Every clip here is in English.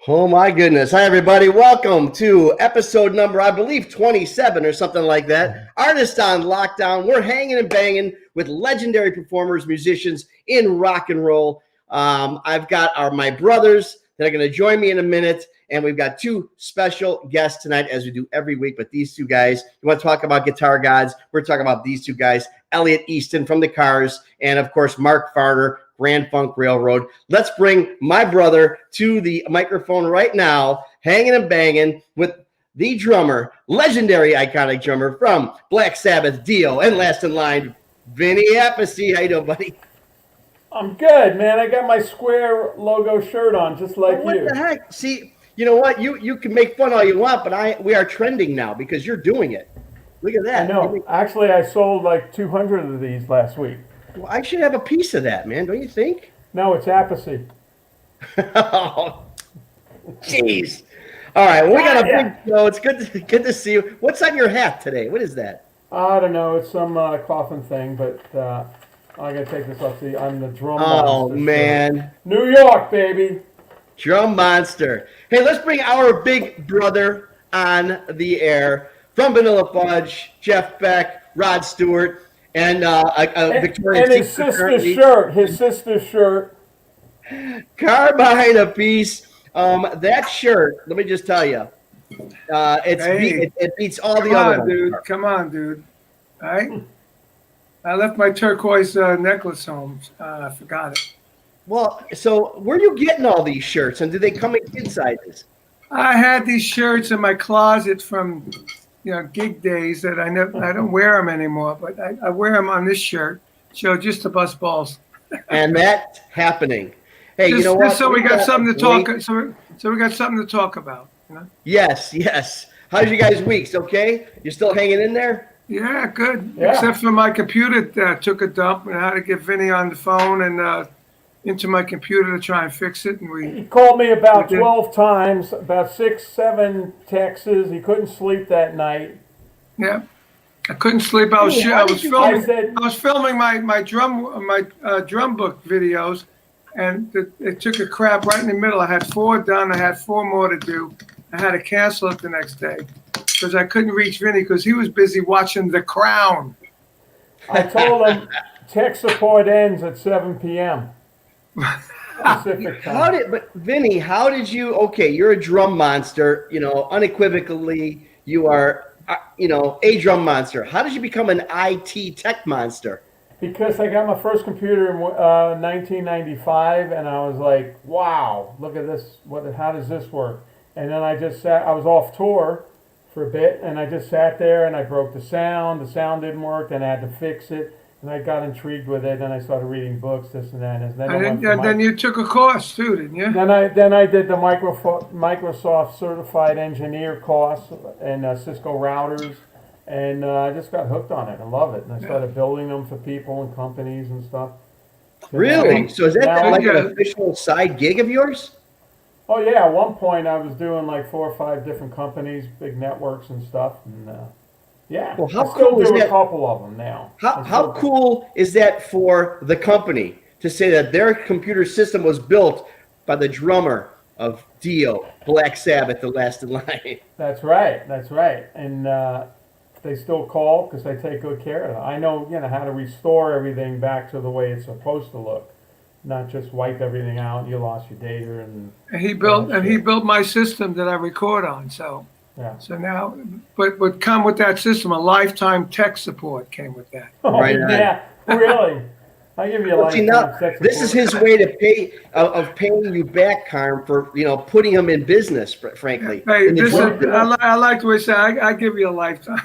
Oh my goodness. Hi everybody. Welcome to episode number, I believe 27 or something like that. Artist on Lockdown. We're hanging and banging with legendary performers, musicians in rock and roll. I've got my brothers that are going to join me in a minute. And we've got two special guests tonight, as we do every week. But these two guys, you want to talk about guitar gods? We're talking about these two guys, Elliot Easton from the Cars, and of course, Mark Farner, Grand Funk Railroad. Let's bring my brother to the microphone right now, hanging and banging with the drummer, legendary iconic drummer from Black Sabbath, Dio, and last in line, Vinny Appice. How you doing, buddy? I'm good, man. I got my Square logo shirt on, just like you. What the heck? See, you know what? You can make fun all you want, but we are trending now because you're doing it. Look at that. I know. Actually, I sold like 200 of these last week. Well, I should have a piece of that, man. Don't you think? No, it's Appice. Oh, jeez. All right, well, we got a big show. It's good to see you. What's on your hat today? What is that? I don't know. It's some coffin thing, but I gotta take this off. See, I'm the drum monster. Oh man, New York, baby. Drum monster. Hey, let's bring our big brother on the air from Vanilla Fudge, Jeff Beck, Rod Stewart, and Victoria's and his sister's shirt. His sister's shirt. Carmine Appice. That shirt. Let me just tell you, it beats all the other ones. Dude. Come on, dude. All right. I left my turquoise necklace home. I forgot it. Well, so where are you getting all these shirts, and do they come in kid sizes? I had these shirts in my closet from, gig days that I don't wear them anymore, but I wear them on this shirt, just to bust balls. And that's happening. Hey, you know what? Just so we got something to talk. So we got something to talk about. You know? Yes. How's you guys' weeks? Okay, you still hanging in there? Yeah, good. Yeah. Except for my computer that took a dump, and I had to get Vinny on the phone and into my computer to try and fix it. And He called me about 12 times, about 6, 7 texts. He couldn't sleep that night. Yeah, I couldn't sleep. I was filming my drum book videos, and it took a crap right in the middle. I had 4 done. I had 4 more to do. I had to cancel it the next day because I couldn't reach Vinny because he was busy watching The Crown. I told him tech support ends at 7 p.m. Pacific time. But Vinny, how did you? Okay, you're a drum monster. Unequivocally, you are. A drum monster. How did you become an IT tech monster? Because I got my first computer in 1995, and I was like, "Wow, look at this! How does this work?" And then I just sat. I was off tour for a bit, and I just sat there, and I broke the sound. The sound didn't work, and I had to fix it. And I got intrigued with it. Then I started reading books, this and that. And then you took a course too, didn't you? Then I did the Microsoft Certified Engineer course and Cisco routers, and I just got hooked on it. I love it, and I started building them for people and companies and stuff. Really? So is that like an official side gig of yours? Oh yeah. At one point, I was doing like 4 or 5 different companies, big networks and stuff, and. Yeah, well, how I still cool is do that? A couple of them now. How cool is that for the company to say that their computer system was built by the drummer of Dio, Black Sabbath, the last in line? That's right. And they still call because I take good care of them. I know, how to restore everything back to the way it's supposed to look, not just wipe everything out and you lost your data. And he built my system that I record on. So. Yeah. So now, but would come with that system, a lifetime tech support came with that. Oh, right. Yeah, really. I give you a lifetime tech support. This is his way to paying you back, Carm, for putting him in business. Frankly, hey, I like the way you say. I give you a lifetime.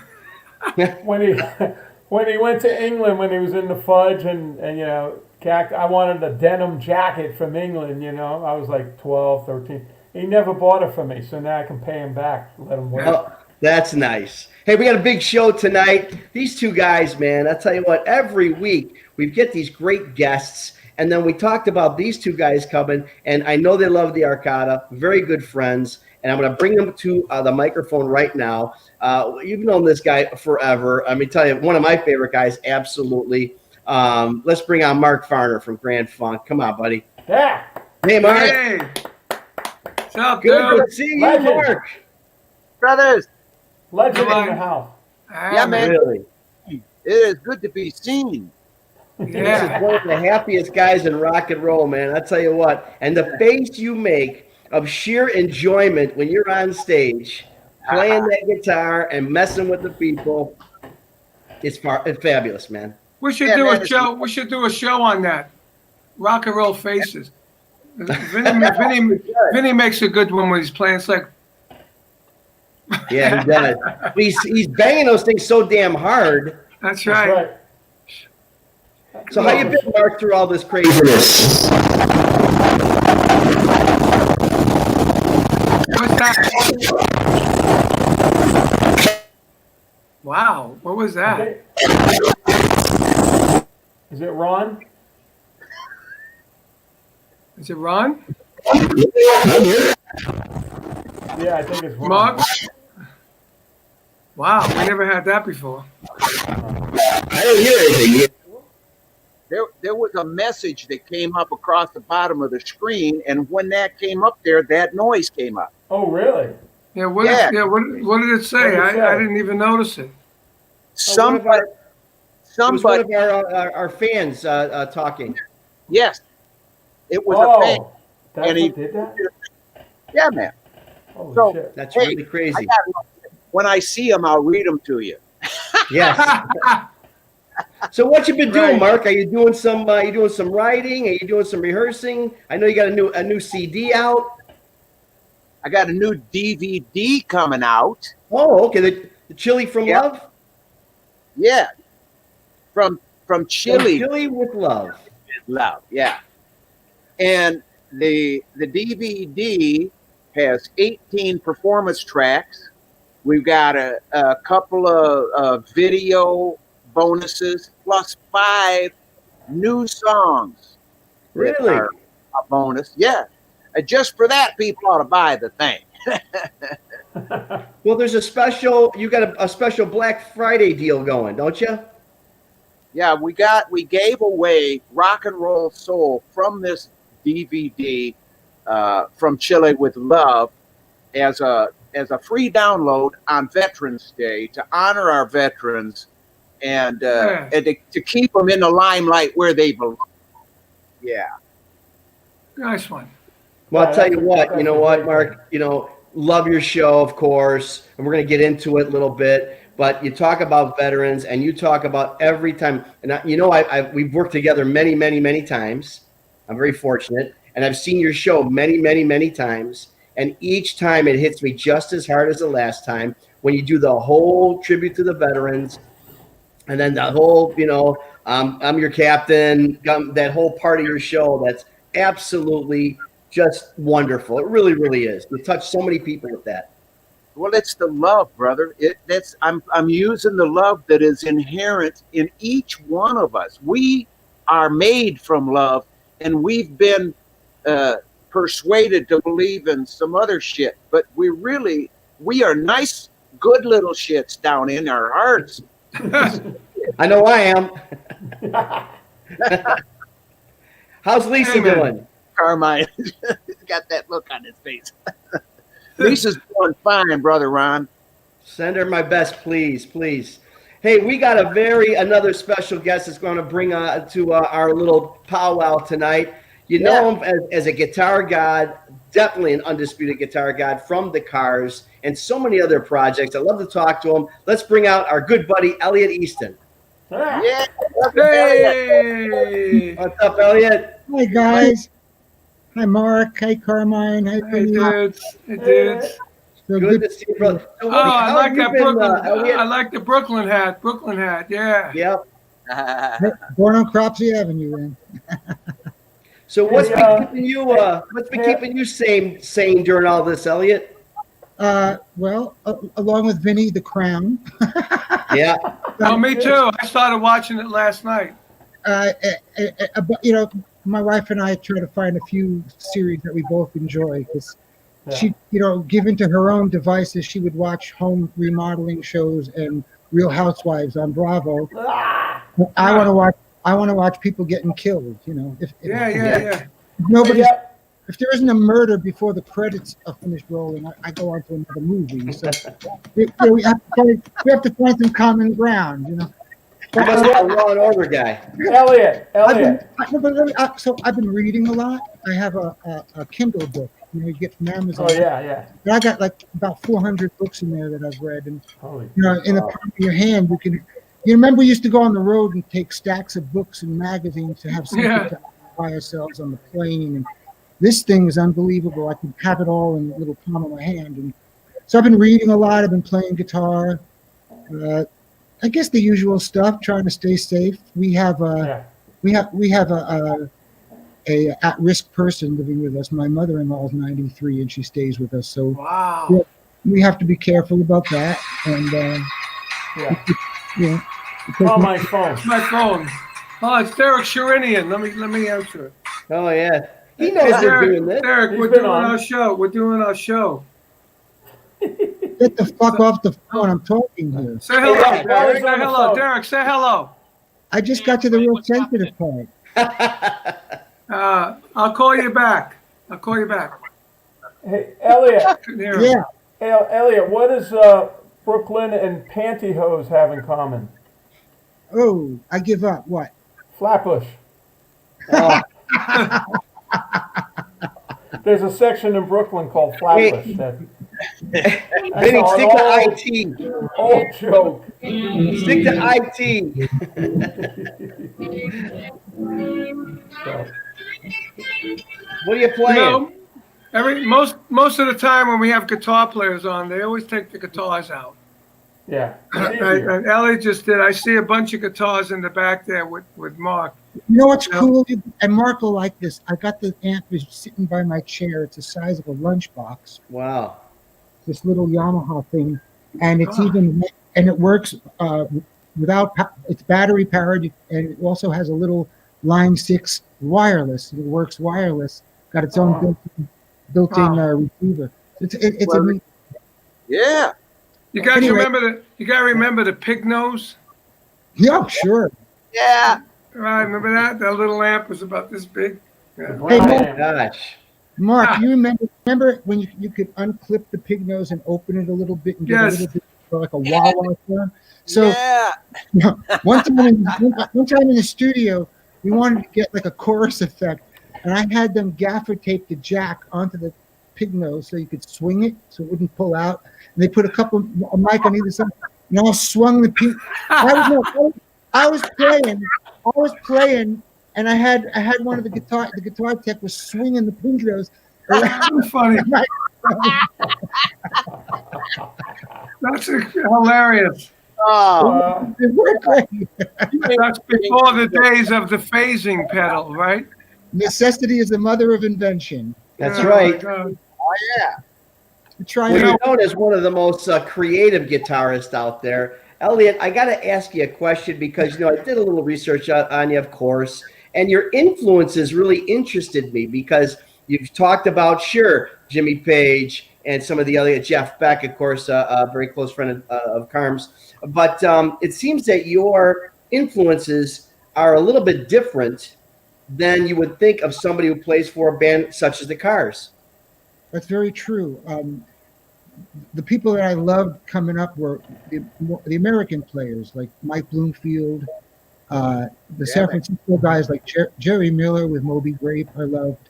when he went to England, when he was in the Fudge, and I wanted a denim jacket from England. I was like 12, 13. He never bought it for me, so now I can pay him back. Let him wait. Oh, that's nice. Hey, we got a big show tonight. These two guys, man, I tell you what, every week we get these great guests, and then we talked about these two guys coming, and I know they love the Arcada, very good friends, and I'm going to bring them to the microphone right now. You've known this guy forever. Let me tell you, one of my favorite guys, absolutely. Let's bring on Mark Farner from Grand Funk. Come on, buddy. Yeah. Hey, Mark. Hey. up, Good dude? to see you, Legend. Mark. Brothers. Legend Come in on. the house. Yeah, man. Really. It is good to be seen. This is Yeah. one of the happiest guys in rock and roll, man. I tell you what. And the face you make of sheer enjoyment when you're on stage, playing that guitar and messing with the people, it's fabulous, man. We should Yeah, do man, a show. We should do a show on that. Rock and roll faces. Vinny makes a good one when he's playing. It's like, Yeah, he does. He's banging those things so damn hard. that's That's right. right. So how you been, Mark, through all this craziness? What's that? Wow, what was that? Okay. Is it Ron? Is it Ron? Yeah, I think it's Ron. Mark? Wow, we never had that before. I don't hear anything. There was a message that came up across the bottom of the screen, and when that came up there, that noise came up. Oh, really? Yeah, what Yeah. what did it say? What did it say? I didn't even notice it. Somebody, It was one somebody, of our fans talking. yes, it was a fan. Oh, that's And he- what did that? Yeah, man. Holy So- shit. That's Hey, really crazy. When I see them, I'll read them to you. Yes. So what you been doing, Right. Mark? Are you doing some writing? Are you doing some rehearsing? I know you got a new CD out. I got a new DVD coming out. Oh, okay. The Chili from Yeah. Love. Yeah, from Chile. Chili with Love. Love, yeah. And the DVD has 18 performance tracks. We've got a couple of video bonuses plus 5 new songs. that Really? are a bonus, yeah. Just for that, people ought to buy the thing. Well, there's you got a special Black Friday deal going, don't you? Yeah, we gave away Rock and Roll Soul from this DVD from Chile with Love as a free download on Veterans Day to honor our veterans and to keep them in the limelight where they belong. Yeah. Nice one. Well, I'll Yeah, tell you what. that's You know a what, great Mark? Love your show, of course, and we're going to get into it a little bit. But you talk about veterans, and you talk about every time. And we've worked together many, many, many times. I'm very fortunate, and I've seen your show many, many, many times. And each time it hits me just as hard as the last time when you do the whole tribute to the veterans, and then the whole, I'm your captain, that whole part of your show. That's absolutely just wonderful. It really, really is. You touch so many people with that. Well, it's the love, brother. I'm using the love that is inherent in each one of us. We are made from love, and we've been persuaded to believe in some other shit. But we are nice, good little shits down in our hearts. I know I am. How's Lisa Hey, man. doing? Carmine got that look on his face. Lisa's doing fine, brother Ron. Send her my best, please, please. Hey, we got another special guest that's going to bring to our little powwow tonight. You know him as a guitar god, definitely an undisputed guitar god from the Cars and so many other projects. I'd love to talk to him. Let's bring out our good buddy, Elliot Easton. Yeah. Hey! What's up, Elliot? Hi guys. Hi Mark. Hi Carmine. Hi Hey, Vinny. dudes. Hey, dudes. So Good to see you, brother. So Oh, I how like have you that been, Brooklyn. Elliot? I like the Brooklyn hat. Brooklyn hat. Yeah. Yep. Born on Cropsey Avenue, then. So what's Hey, been keeping you sane during all this, Elliot? Well, along with Vinny, The Crown. Yeah. Oh, me too. I started watching it last night. But my wife and I try to find a few series that we both enjoy because she, given to her own devices, she would watch home remodeling shows and Real Housewives on Bravo. I want to watch people getting killed. If Yeah. nobody. if there isn't a murder before the credits are finished rolling, I go on to another movie. So we have to find some common ground, you know. You must be a Law and Order guy. Elliot. I've been reading a lot. I have a Kindle book, you know, you get from Amazon. Oh yeah. And I got like about 400 books in there that I've read, and Holy you know, in the palm of your hand, you can. You remember we used to go on the road and take stacks of books and magazines to have something to buy ourselves on the plane. And this thing is unbelievable. I can have it all in the little palm of my hand. And so I've been reading a lot. I've been playing guitar. I guess the usual stuff. Trying to stay safe. We have a at-risk person living with us. My mother-in-law is 93 and she stays with us. So Wow. we have to be careful about that. And yeah. Oh, my phone. It's my phone. Oh, it's Derek Sherinian. Let me answer it. Oh yeah, he knows we're doing this. Derek, we're doing our show. We're doing our show. Get the fuck off the phone. I'm talking here. Say hello, Yeah, Derek. Derek's Say on the hello, phone. Derek. Say hello. I just got to the real sensitive part. I'll call you back. Hey, Elliot. Couldn't hear him. Yeah. Hey, Elliot, what does Brooklyn and pantyhose have in common? Oh, I give up. What? Flatbush. Oh, There's a section in Brooklyn called Flatbush. Hey. That's Vinny, an stick to IT. old joke. Stick to IT. So, What are you playing? You know, most of the time when we have guitar players on, they always take the guitars out. yeah. It's easier. And Ellie just did. I see a bunch of guitars in the back there with Mark. You know what's cool? And Mark will like this. I got the amp is sitting by my chair. It's the size of a lunchbox. Wow. This little Yamaha thing, and it's it works without. It's battery powered, and it also has a little Line 6 wireless. It works wireless. Got its own built-in receiver. It's a neat. Yeah. You guys Anyway. remember the pig nose? Yeah, sure. Yeah. Right, remember that? That little amp was about this big. Yeah. Hey, Oh Mark. gosh. Mark, you remember when you could unclip the pig nose and open it a little bit and get a little bit like a wah-wah sound? So Yeah. one time in the studio, we wanted to get like a chorus effect, and I had them gaffer tape the jack onto the pig nose so you could swing it so it wouldn't pull out. And they put a mic on either side, and I swung the pig. I was playing, and I had one of the guitar tech was swinging the pig nose around. Funny. That's hilarious. Oh. It worked great. That's before the days of the phasing pedal, right? Necessity is the mother of invention. That's Oh, right. my God. Oh yeah. Try Well, it. you're known as one of the most creative guitarists out there. Elliot, I got to ask you a question because, you know, I did a little research on you, of course, and your influences really interested me because you've talked about, sure, Jimmy Page and some of the other, Jeff Beck, of course, a very close friend of Carm's. But it seems that your influences are a little bit different than you would think of somebody who plays for a band such as the Cars. That's very true. The people that I loved coming up were the American players like Mike Bloomfield, the San Francisco guys like Jerry Miller with Moby Grape. I loved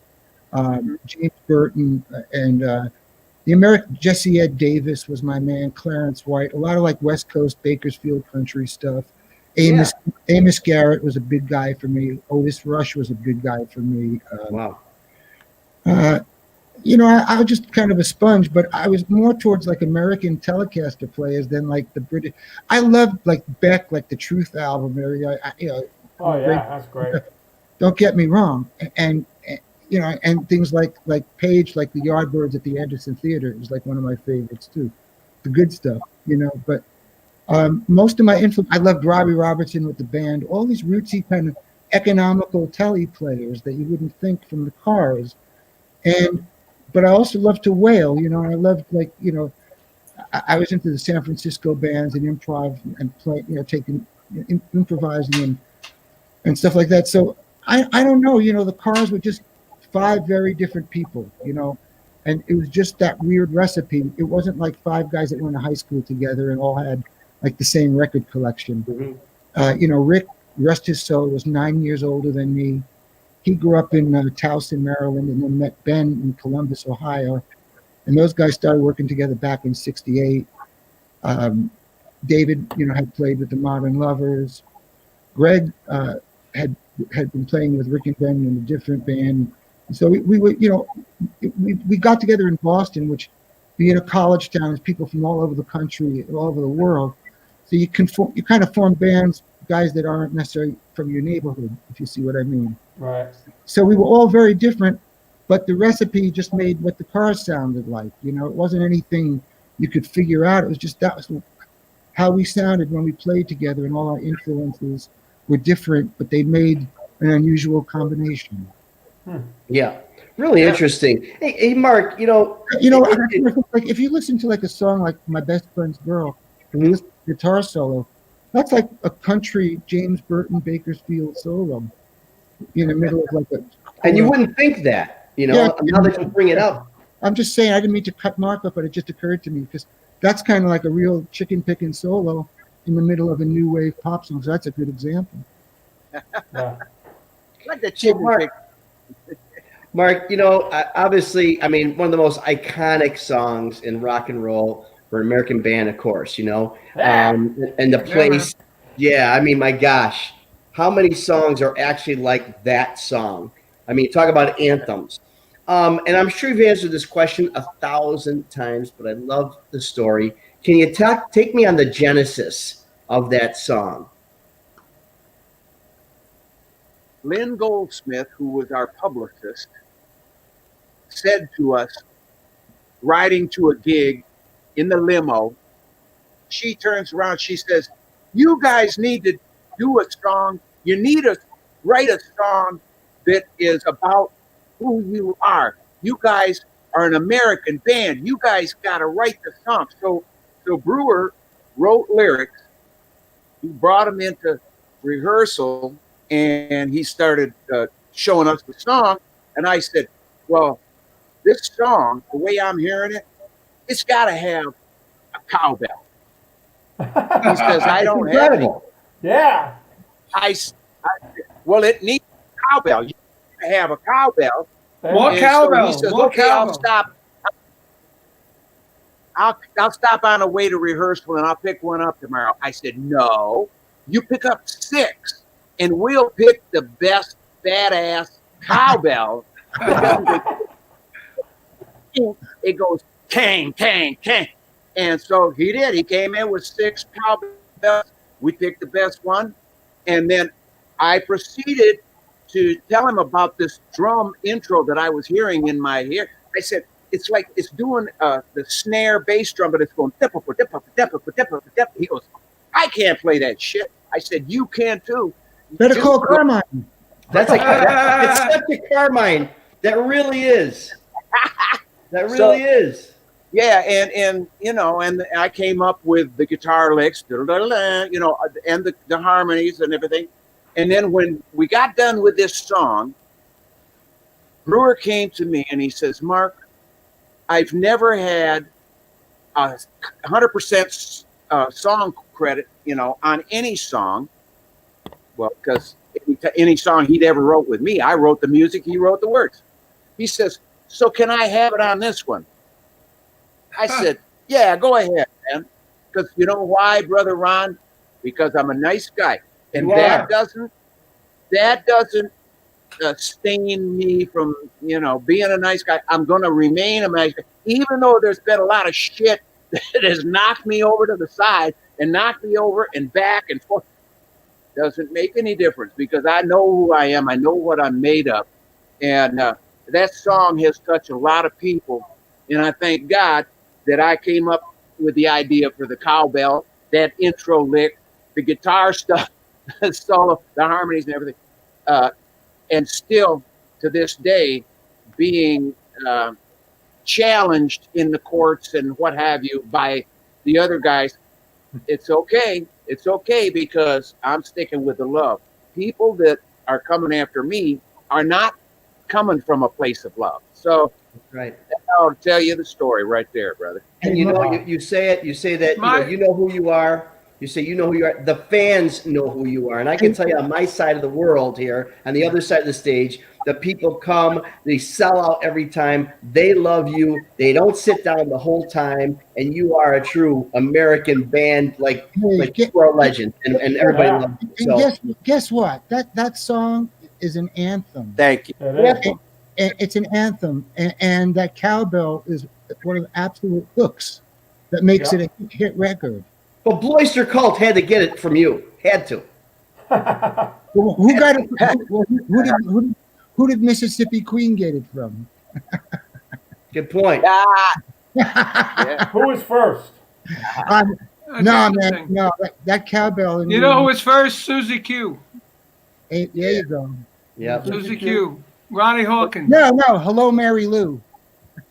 James Burton and the American Jesse Ed Davis was my man. Clarence White, a lot of like West Coast Bakersfield country stuff. Amos Garrett was a big guy for me. Otis Rush was a big guy for me. Wow. You know, I was just kind of a sponge, but I was more towards like American Telecaster players than like the British. I loved like Beck, like the Truth album area. Oh yeah, that's great. Don't get me wrong, and you know, and things like Page, like the Yardbirds at the Anderson Theater is like one of my favorites too. The good stuff, you know. But most of my influence, I loved Robbie Robertson with the band. All these rootsy kind of economical telly players that you wouldn't think from the Cars, but I also loved to wail, you know. I loved like, you know, I was into the San Francisco bands and improv and play, you know, improvising and stuff like that. So I don't know, you know, the Cars were just 5 very different people, you know, and it was just that weird recipe. It wasn't like 5 guys that went to high school together and all had like the same record collection. Mm-hmm. You know, Rick, rest his soul, was 9 years older than me. He grew up in Towson, Maryland, and then met Ben in Columbus, Ohio. And those guys started working together back in '68. David, you know, had played with the Modern Lovers. Greg had been playing with Rick and Ben in a different band. And so we were, you know, we got together in Boston, which, being a college town, there's people from all over the country, all over the world. So you kind of form bands, guys that aren't necessarily from your neighborhood, if you see what I mean. Right. So we were all very different, but the recipe just made what the cars sounded like. You know, it wasn't anything you could figure out. It was just that was how we sounded when we played together, and all our influences were different, but they made an unusual combination. Yeah, really interesting. Hey, Mark, like if you listen to like a song like "My Best Friend's Girl," and you listen to the guitar solo, that's like a country James Burton Bakersfield solo in the middle of like a. And you wouldn't think that, you know, Yeah, now that you bring it up. I'm just saying, I didn't mean to cut Mark up, but it just occurred to me because that's kind of like a real chicken picking solo in the middle of a new wave pop song. So that's a good example. Yeah. Like the chicken pick. Mark, you know, obviously, I mean, one of the most iconic songs in rock and roll for an American band, of course, you know, and the place. Yeah, I mean, my gosh, how many songs are actually like that song? I mean, talk about anthems. And I'm sure you've answered this question 1,000 times, but I love the story. Can you take me on the genesis of that song? Lynn Goldsmith, who was our publicist, said to us, riding to a gig in the limo, she turns around, she says, "You guys need to do a song. You need to write a song that is about who you are. You guys are an American band. You guys got to write the song." So Brewer wrote lyrics. He brought them into rehearsal, and he started showing us the song. And I said, "Well, this song, the way I'm hearing it, it's got to have a cowbell." He says, "I don't have any." Yeah. Well, it needs a cowbell. You have a cowbell. More cowbell. So he says, More "Okay, cowbell. I'll stop. I'll stop on the way to rehearsal and I'll pick one up tomorrow." I said, "No, you pick up 6 and we'll pick the best badass cowbell." It goes kang, kang, kang. And so he did. He came in with 6 cowbells. We picked the best one. And then I proceeded to tell him about this drum intro that I was hearing in my ear. I said, "It's like it's doing the snare bass drum, but it's going dippa, dippa, dippa, dippa, dippa." He goes, "I can't play that shit." I said, "You can too." Better call Carmine. It's such a Carmine. That really is. That really is. Yeah, and you know, and I came up with the guitar licks, you know, and the harmonies and everything. And then when we got done with this song, Brewer came to me and he says, "Mark, I've never had 100% song credit, you know, on any song." Well, because any song he'd ever wrote with me, I wrote the music, he wrote the words. He says, "So can I have it on this one?" I said, "Yeah, go ahead, man." Because you know why, Brother Ron? Because I'm a nice guy, and that doesn't stain me from, you know, being a nice guy. I'm going to remain a nice guy, even though there's been a lot of shit that has knocked me over to the side and knocked me over and back and forth. Doesn't make any difference because I know who I am. I know what I'm made of, and that song has touched a lot of people, and I thank God that I came up with the idea for the cowbell, that intro lick, the guitar stuff, the solo, the harmonies and everything. And still, to this day, being challenged in the courts and what have you by the other guys, it's okay. It's okay because I'm sticking with the love. People that are coming after me are not coming from a place of love. So Right. I'll tell you the story right there, brother. And you say it. You say that you know who you are. You say you know who you are. The fans know who you are, and I can tell you on my side of the world here, on the other side of the stage, the people come. They sell out every time. They love you. They don't sit down the whole time, and you are a true American band, like you are a legend, and everybody loves you. So Guess what? That song is an anthem. Thank you. It's an anthem, and that cowbell is one of the absolute hooks that makes it a hit record. But Bloister Cult had to get it from you. Had to. Well, who got it? Who did Mississippi Queen get it from? Good point. Who was first? No, man, no. That cowbell. You know who was first? Susie Q. There you go. Yeah. Susie Q. Ronnie Hawkins. No. Hello, Mary Lou.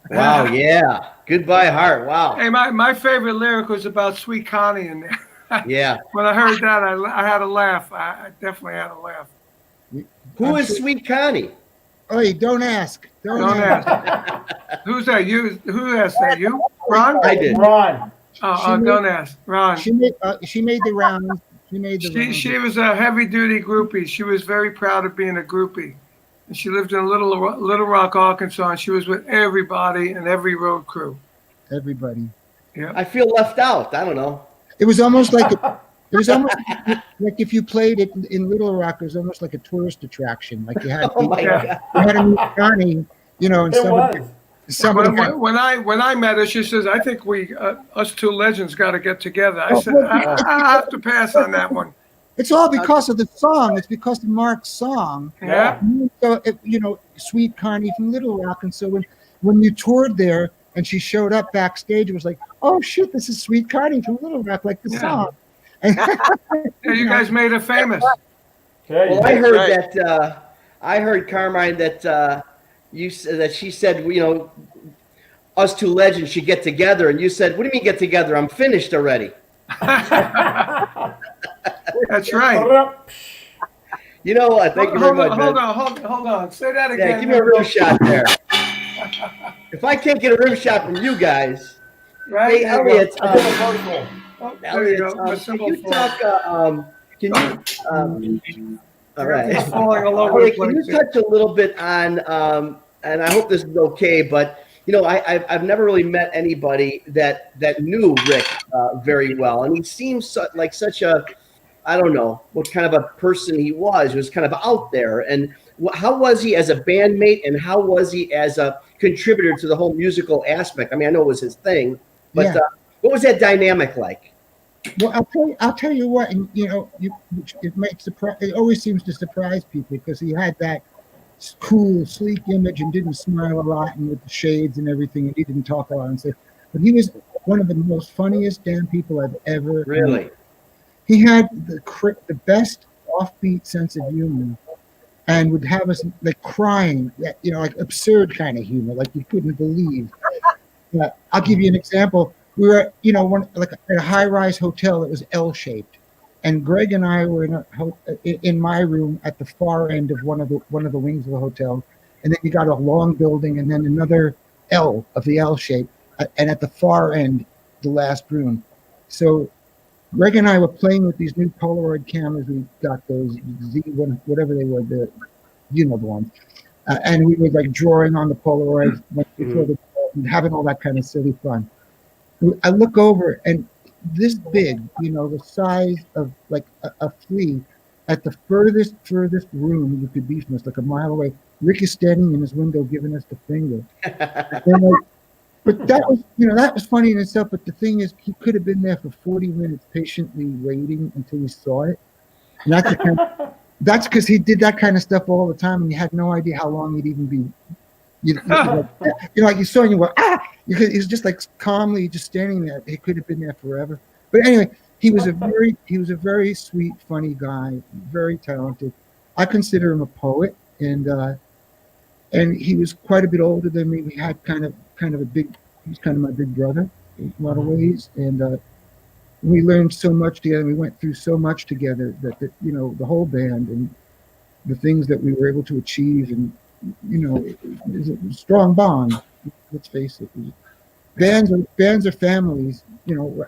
Wow. Yeah. Goodbye, Heart. Wow. Hey, my favorite lyric was about Sweet Connie in there. Yeah. When I heard that, I had a laugh. I definitely had a laugh. Who is Sweet Connie? Oh, don't ask. Don't ask. Who's that? You? Who asked that? You? Ron? I did. Ron. Don't ask. Ron. She made the rounds. She was a heavy duty groupie. She was very proud of being a groupie. And she lived in Little Rock, Arkansas, and she was with everybody and every road crew. Everybody. Yeah. I feel left out. I don't know. It was almost like like if you played it in Little Rock, it was almost like a tourist attraction. Like you had, Oh my God. you had a meet Connie, and somebody. When I met her, she says, "I think us two legends got to get together." I said, "I have to pass on that one." It's all because of the song. It's because of Mark's song. Yeah. So Sweet Connie from Little Rock, and so when you toured there and she showed up backstage, it was like, oh shit, this is Sweet Connie from Little Rock, like the song. You guys made her famous. Well, I heard that. I heard, Carmine, that she said, us two legends should get together, and you said, "What do you mean get together? I'm finished already." That's right. You know what? Thank you very much. Hold on. Say that again. Yeah, give me a rim shot there. If I can't get a rim shot from you guys, right? Hey, Elliot. Elliot, can you talk? All right. Falling all over the Can you place. touch a little bit on? And I hope this is okay, but I've never really met anybody that knew Rick very well, and he seems like such a, I don't know what kind of a person he was. He was kind of out there. And how was he as a bandmate, and how was he as a contributor to the whole musical aspect? I mean, I know it was his thing, but what was that dynamic like? Well, I'll tell you what, and it always seems to surprise people because he had that cool, sleek image and didn't smile a lot, and with the shades and everything, and he didn't talk a lot and stuff. But he was one of the most funniest damn people I've ever met. He had the best offbeat sense of humor, and would have us like crying, like absurd kind of humor, like you couldn't believe. I'll give you an example. We were, at a high-rise hotel that was L-shaped, and Greg and I were in my room at the far end of one of the wings of the hotel, and then you got a long building, and then another L of the L shape, and at the far end, the last room. So Greg and I were playing with these new Polaroid cameras. We got those Z1, whatever they were, the ones, and we were like drawing on the Polaroids before and having all that kind of silly fun. I look over, and this big, the size of like a flea, at the furthest room you could be from us, like a mile away, Rick is standing in his window giving us the finger. But that was funny in itself. But the thing is, he could have been there for 40 minutes patiently waiting until we saw it. And that's because he did that kind of stuff all the time, and you had no idea how long he'd even be. Like you saw, and you went, he was just like calmly just standing there. He could have been there forever. But anyway, he was a very sweet, funny guy, very talented. I consider him a poet, and he was quite a bit older than me. We had kind of he was kind of my big brother in a lot of ways, and we learned so much together. We went through so much together that the whole band and the things that we were able to achieve, and there's a strong bond. Let's face it. Bands are families,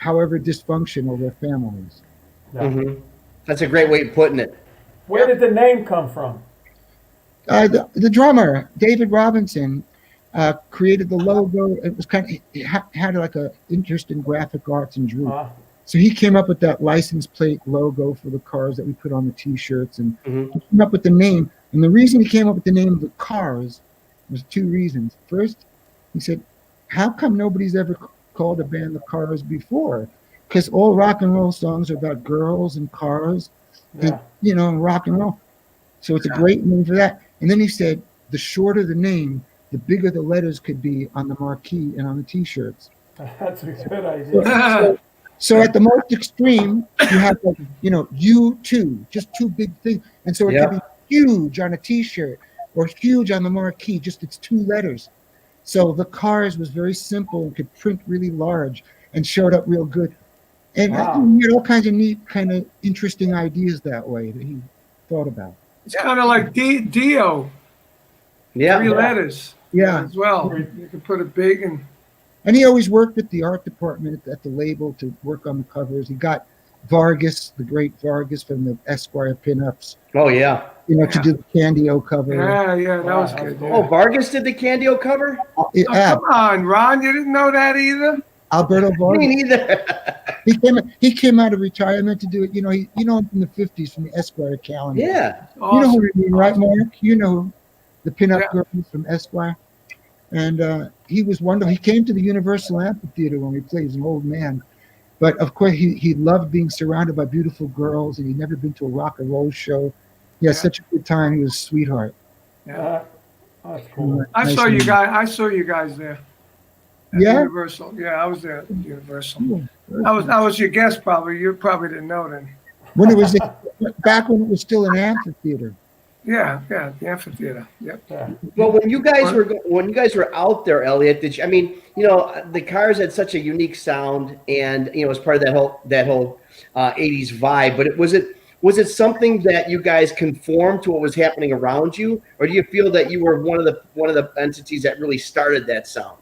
however dysfunctional their families. Yeah. Mm-hmm. That's a great way of putting it. Where did the name come from? The drummer, David Robinson, created the logo. It was it had like a interest in graphic arts and drew. So he came up with that license plate logo for the cars that we put on the T-shirts, and he came up with the name. And the reason he came up with the name of the Cars was two reasons. First, he said, how come nobody's ever called a band the Cars before? Because all rock and roll songs are about girls and cars, and, rock and roll. So it's a great name for that. And then he said, the shorter the name, the bigger the letters could be on the marquee and on the T-shirts. That's a good idea. So at the most extreme, you have U2, just two big things. And so it could be huge on a T-shirt or huge on the marquee, just it's two letters. So the Cars was very simple and could print really large and showed up real good. And he had all kinds of neat, kind of interesting ideas that way that he thought about. It's kind of like Dio. Yeah. 3 letters. Yeah. As well. You can put it big and. And he always worked with the art department at the label to work on the covers. He got Vargas, the great Vargas from the Esquire pinups. Oh yeah. To do the Candio cover. Yeah, that was good. Oh, Vargas did the Candio cover? Come on, Ron, you didn't know that either? Alberto Vargas. Me neither. He came out of retirement to do it. Him from the 50s from the Esquire calendar. Yeah. Awesome. You know who I mean, right, Mark? You know the pinup girls from Esquire. And he was wonderful. He came to the Universal Amphitheater when we played. He's an old man. But, of course, he loved being surrounded by beautiful girls, and he'd never been to a rock and roll show. He had such a good time. He was a sweetheart. Yeah. That's cool. I saw you guys there. At Yeah? Universal. Yeah, I was there at Universal. I was your guest probably. You probably didn't know then. When it was back when it was still an amphitheater. Yeah, the amphitheater. Yep. Yeah. Well, when you guys were out there, Elliot, the Cars had such a unique sound, and it was part of that whole 80s vibe. But was it something that you guys conformed to what was happening around you, or do you feel that you were one of the entities that really started that sound?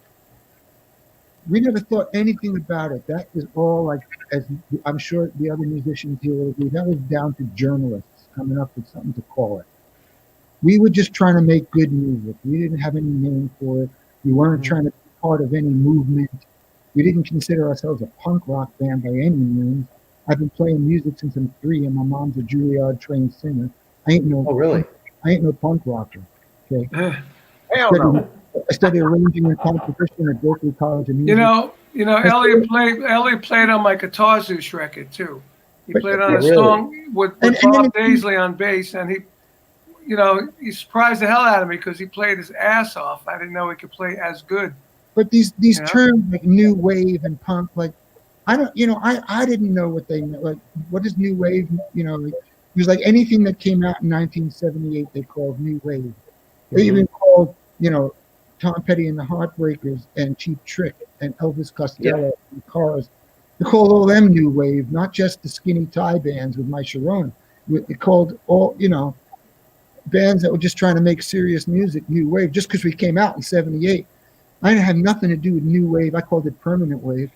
We never thought anything about it. That is all, like, as I'm sure the other musicians here will agree, that was down to journalists coming up with something to call it. We were just trying to make good music. We didn't have any name for it. We weren't trying to be part of any movement. We didn't consider ourselves a punk rock band by any means. I've been playing music since I'm 3, and my mom's a Juilliard trained singer. I ain't no punk rocker. Okay. Hell no. I studied arranging and composition at Berklee College of Music. Elliot played on my Guitar Zeus record too. He played on a song with Bob Daisley on bass, and he surprised the hell out of me because he played his ass off. I didn't know he could play as good. But these terms like new wave and punk, like I didn't know what they meant. Like, what is new wave? It was like anything that came out in 1978 they called new wave. They even called Tom Petty and the Heartbreakers and Cheap Trick and Elvis Costello and Cars. They called all them new wave, not just the skinny tie bands with My Sharona. They called all bands that were just trying to make serious music new wave. Just because we came out in '78, I didn't have nothing to do with new wave. I called it permanent wave.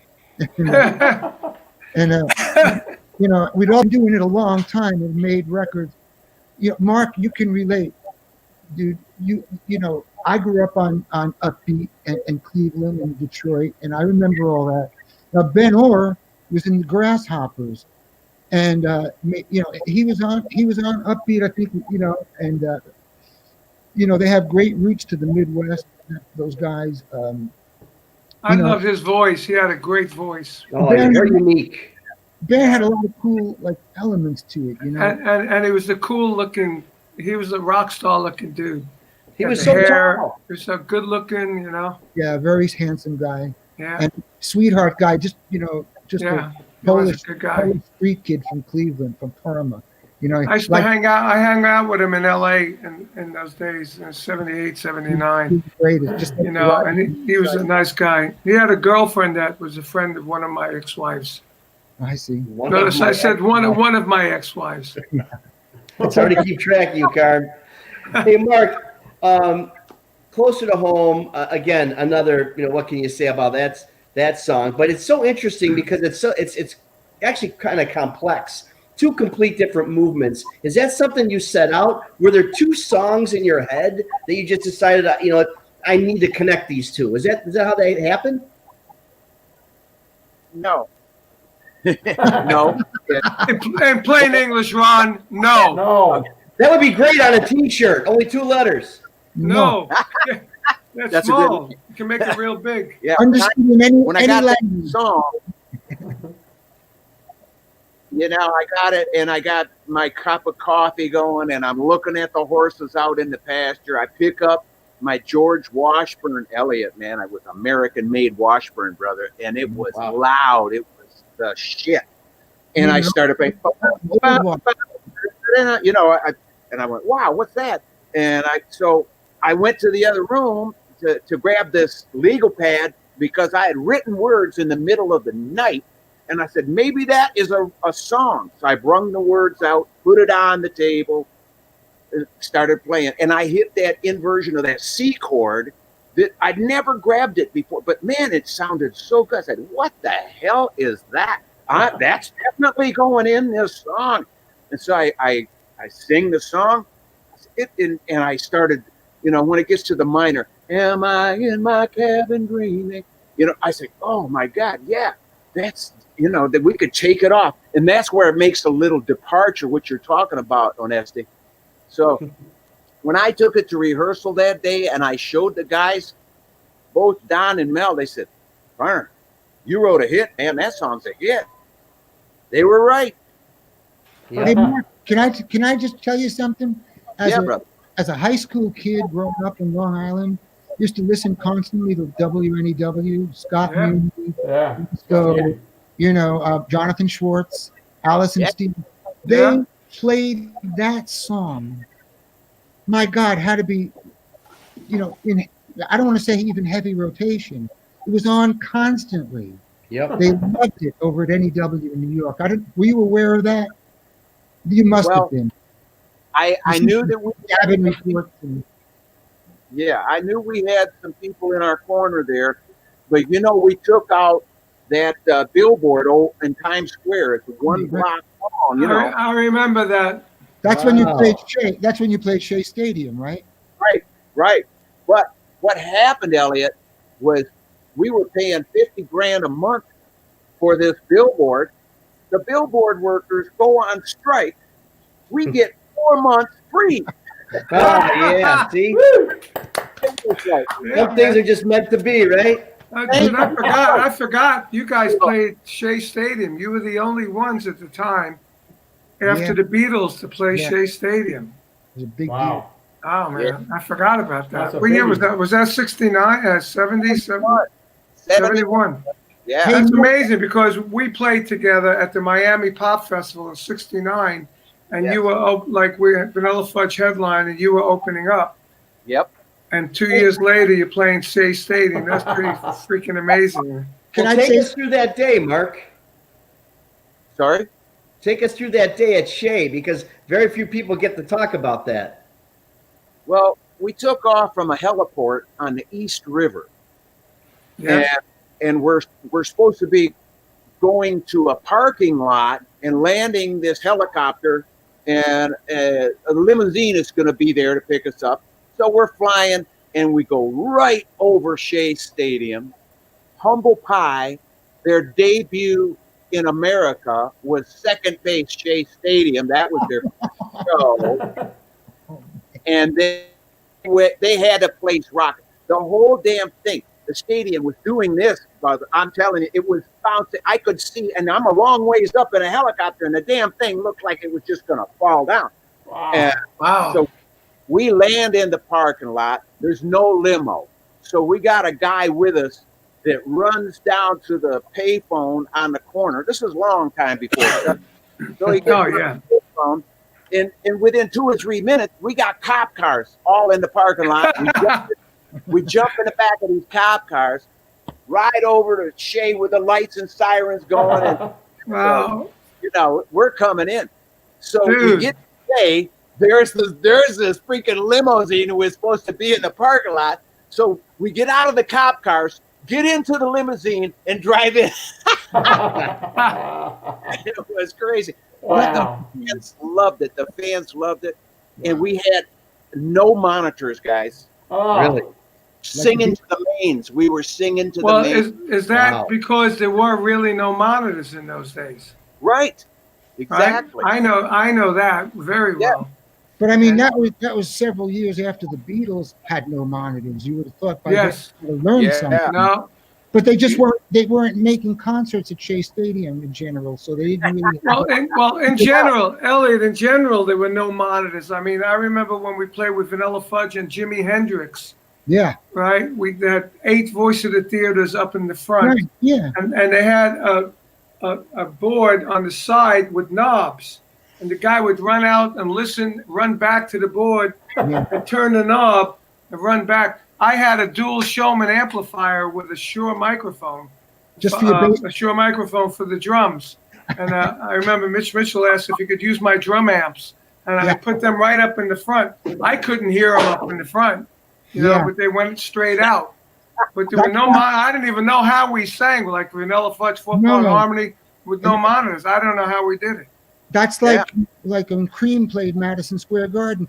And we'd all been doing it a long time and made records. Mark, you can relate, dude. I grew up on Upbeat and Cleveland and Detroit, and I remember all that. Now Ben Orr was in the Grasshoppers, and he was on Upbeat, I think, and they have great roots to the Midwest. Those guys. I love his voice. He had a great voice. Oh, very unique. Ben had a lot of cool elements to it, And he was the cool looking. He was a rock star looking dude. He was so tall. He was so good looking, Yeah, very handsome guy. Yeah. And sweetheart guy, just a Polish street kid from Cleveland, from Parma. I used to hang out. I hung out with him in L.A. in those days, in '78, '79. Great, just and he was a nice guy. He had a girlfriend that was a friend of one of my ex-wives. I see. Notice I said one of my ex-wives. It's hard to keep track of you, Carm. Hey, Mark, Closer to home, again, another, what can you say about that song? But it's so interesting because it's actually kind of complex. Two complete different movements. Is that something you set out? Were there two songs in your head that you just decided, I need to connect these two? Is that how that happened? No. No. In plain English, Ron, no. No. That would be great on a T-shirt. Only 2 letters. No. That's a small. good- You can make it real big. Yeah. Understood in When I any got that language. song, I got it, and I got my cup of coffee going, and I'm looking at the horses out in the pasture. I pick up my George Washburn Elliott, man. I was American-made Washburn, brother, and it was loud. It was the shit. And I started playing, and I went, wow, what's that? And I went to the other room to grab this legal pad because I had written words in the middle of the night. And I said, maybe that is a song. So I brung the words out, put it on the table, and started playing. And I hit that inversion of that C chord that I'd never grabbed it before. But man, it sounded so good. I said, what the hell is that? That's definitely going in this song. And so I sing the song, and I started, when it gets to the minor, am I in my cabin dreaming? I say, oh my God, yeah, that's, that we could take it off. And that's where it makes a little departure, what you're talking about, Onesti. So when I took it to rehearsal that day and I showed the guys, both Don and Mel, they said, Farner, you wrote a hit, man, that song's a hit. They were right. Yeah. Hey, Mark, can I just tell you something? Brother. As a high school kid growing up in Long Island, used to listen constantly to WNEW, Scott Mooney, so, Jonathan Schwartz, Alice and Steve. They played that song. My God, had to be, I don't want to say even heavy rotation. It was on constantly. Yep. They loved it over at NEW in New York. Were you aware of that? You must have been. I knew that we Gavin reports and, I knew we had some people in our corner there, but we took out that billboard in Times Square. It's one block long. I remember that. that's when you played Shea. That's when you played Shea Stadium, right? Right. But what happened, Elliot, was we were paying $50,000 a month for this billboard. The billboard workers go on strike. We get 4 months free. Oh, yeah. See? Some things are just meant to be, right? I forgot. You guys played Shea Stadium. You were the only ones at the time after the Beatles to play Shea Stadium. It was a big Wow. Oh, man. I forgot about that. That's a What year biggie. was that? Was that 69, 70, 71? Yeah. That's amazing because we played together at the Miami Pop Festival in 69, and you were we had Vanilla Fudge headline, and you were opening up. Yep. And 2 years later, you're playing Shea Stadium. That's pretty freaking amazing. Take us through that day, Mark. Sorry? Take us through that day at Shea, because very few people get to talk about that. Well, we took off from a heliport on the East River. Yeah. And we're supposed to be going to a parking lot and landing this helicopter, and a limousine is going to be there to pick us up. So we're flying, and we go right over Shea Stadium. Humble Pie, their debut in America was second base Shea Stadium. That was their show. And they had a place rocking. The whole damn thing. The stadium was doing this, brother. I'm telling you, it was bouncing. I could see, and I'm a long ways up in a helicopter, and the damn thing looked like it was just going to fall down. Wow. So we land in the parking lot. There's no limo. So we got a guy with us that runs down to the payphone on the corner. This is a long time before. So he gets the payphone, and within 2 or 3 minutes, we got cop cars all in the parking lot. We jump in the back of these cop cars, ride over to Shea with the lights and sirens going, and wow. we're coming in. So Dude. we get to Shea. there's this freaking limousine who was supposed to be in the parking lot. So we get out of the cop cars, get into the limousine, and drive in. It was crazy. But the fans loved it. The fans loved it. And we had no monitors, guys. Really? Singing to the mains. We were singing to the mains. Is that because there were really no monitors in those days? Right. Exactly. Right? I know that very well. But I mean, that was several years after the Beatles had no monitors. You would have thought by then they would have learned something. No. But they just weren't making concerts at Shea Stadium in general, so they didn't really. In general, Elliot, in general, there were no monitors. I mean, I remember when we played with Vanilla Fudge and Jimi Hendrix. Yeah. Right. We had 8 Voice of the Theaters up in the front. Right. Yeah. And they had a board on the side with knobs, and the guy would run out and listen, run back to the board, and turn the knob and run back. I had a dual Showman amplifier with a Shure microphone, just for your bass. A Shure microphone for the drums. And I remember Mitch Mitchell asked if he could use my drum amps, and I put them right up in the front. I couldn't hear them up in the front, you know, but they went straight out. But there were no I didn't even know how we sang, like Vanilla Fudge 4-part harmony with no monitors. I don't know how we did it. That's like when Cream played Madison Square Garden.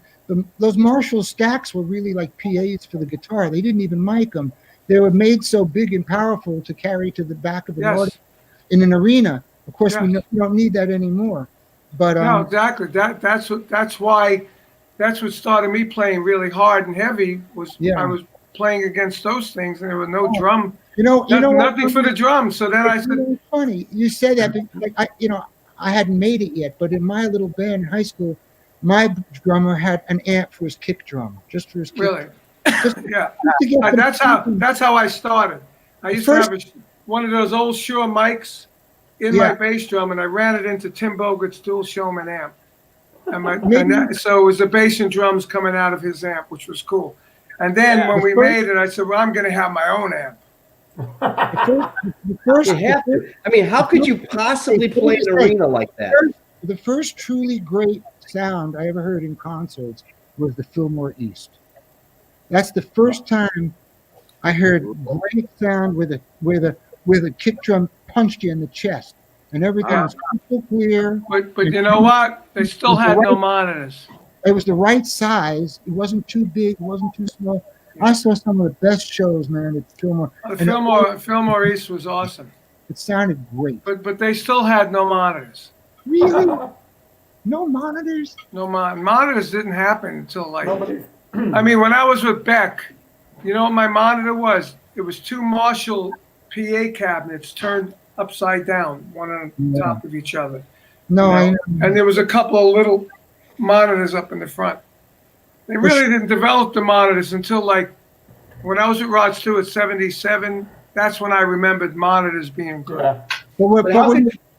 Those Marshall stacks were really like PAs for the guitar. They didn't even mic them. They were made so big and powerful to carry to the back of the audience in an arena. Of course, we don't need that anymore. But no, exactly. That's what started me playing really hard and heavy. I was playing against those things, and there was no drum. Nothing for the drums. So then I said, it's funny you said that. Like I hadn't made it yet, but in my little band in high school, my drummer had an amp for his kick drum, just for his kick. Really? That's how I started. I used to have one of those old Shure mics in my bass drum, and I ran it into Tim Bogart's dual Showman amp. So it was the bass and drums coming out of his amp, which was cool. And then when we made it, I said, well, I'm going to have my own amp. I mean, how could you possibly play an arena like that? The first truly great sound I ever heard in concerts was the Fillmore East. That's the first time I heard great sound where the kick drum punched you in the chest, and everything was crystal clear. But you know what? They still had no monitors. It was the right size. It wasn't too big. It wasn't too small. I saw some of the best shows, man, at Fillmore. Fillmore East was awesome. It sounded great. But they still had no monitors. Really? No monitors? No monitors didn't happen until I mean, when I was with Beck, you know what my monitor was? It was 2 Marshall PA cabinets turned upside down, one on top of each other. And there was a couple of little monitors up in the front. They really didn't develop the monitors until when I was at Rod Stewart 77. That's when I remembered monitors being good. Yeah.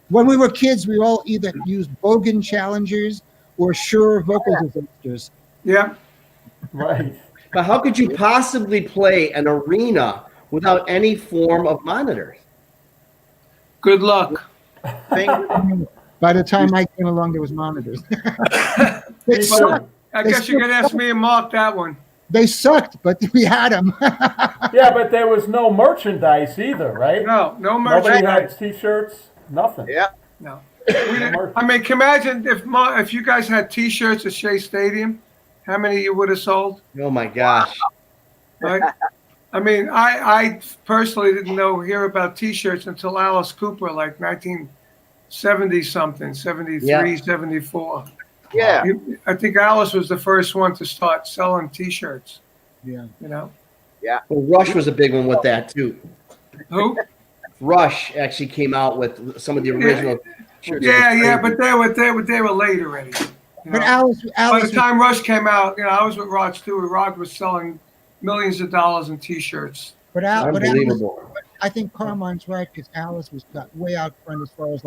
When we were kids, we all either used Bogan Challengers or Shure vocal disasters. Yeah. Right. But how could you possibly play an arena without any form of monitors? Good luck. By the time I came along, there was monitors. I guess you could ask me and Mark that one. They sucked, but we had them. Yeah, but there was no merchandise either, right? No merchandise. Nobody had T-shirts, nothing. Yeah. No. I mean, can you imagine if you guys had T-shirts at Shea Stadium, how many you would have sold? Oh, my gosh. Right? I mean, I personally didn't hear about T-shirts until Alice Cooper, like 1970-something, 73, 74. Yeah. I think Alice was the first one to start selling T-shirts. Yeah. Yeah. Well, Rush was a big one with that, too. Who? Rush actually came out with some of the original shirts. Yeah, but they were late already. But Alice, by the time Rush came out, I was with Rod Stewart. Rod was selling millions of dollars in T-shirts. Unbelievable. I think Carmine's right, because Alice got way out front as far as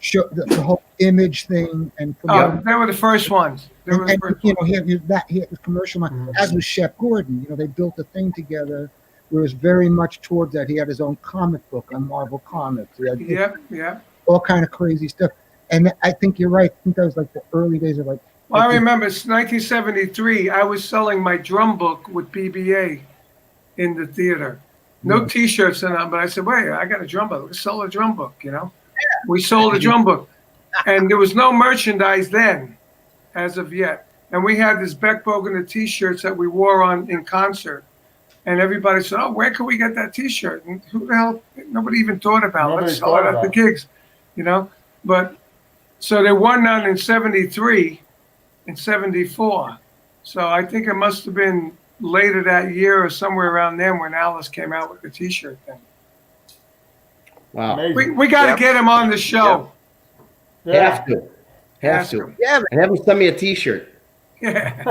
show the whole image thing and they were the first ones. He had the commercial, as was Shep Gordon. They built a thing together where it was very much towards that. He had his own comic book on Marvel Comics. Yeah. All kind of crazy stuff. And I think you're right. I think that was the early days of Well, I remember it's 1973. I was selling my drum book with PBA in the theater. No T-shirts and that, but I said, wait, I got a drum book. Let's sell a drum book, you know? We sold a drum book. And there was no merchandise then, as of yet. And we had this Beck Bogan T-shirts that we wore on in concert. And everybody said, oh, where can we get that T-shirt? And who the hell? Nobody even thought about it. Let's sell it at the gigs, you know? But so they won none in 73 and 74. So I think it must have been later that year or somewhere around then when Alice came out with the T-shirt thing. Wow. We got to get him on the show. Have to. Yeah, and have him send me a T-shirt. Yeah.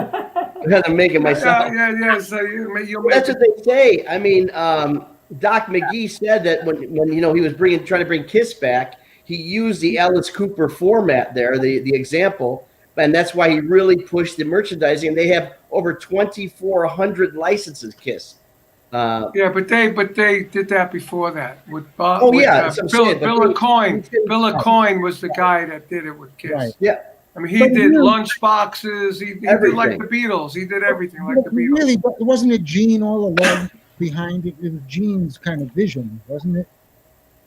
I got to make it myself. Yeah. So you'll make That's what they say. I mean, Doc McGee said that when he was trying to bring Kiss back, he used the Alice Cooper format there, the example, and that's why he really pushed the merchandising. They have over 2,400 licenses, Kiss. Yeah, but they did that before that with Bob. Oh, with, yeah, Bill Coyne. Bill Coyne was the guy that did it with Kiss. Right. Yeah. I mean, he did lunch boxes. He did like the Beatles. He did everything like the Beatles. Really, wasn't it Gene all along behind it? It was Gene's kind of vision, wasn't it?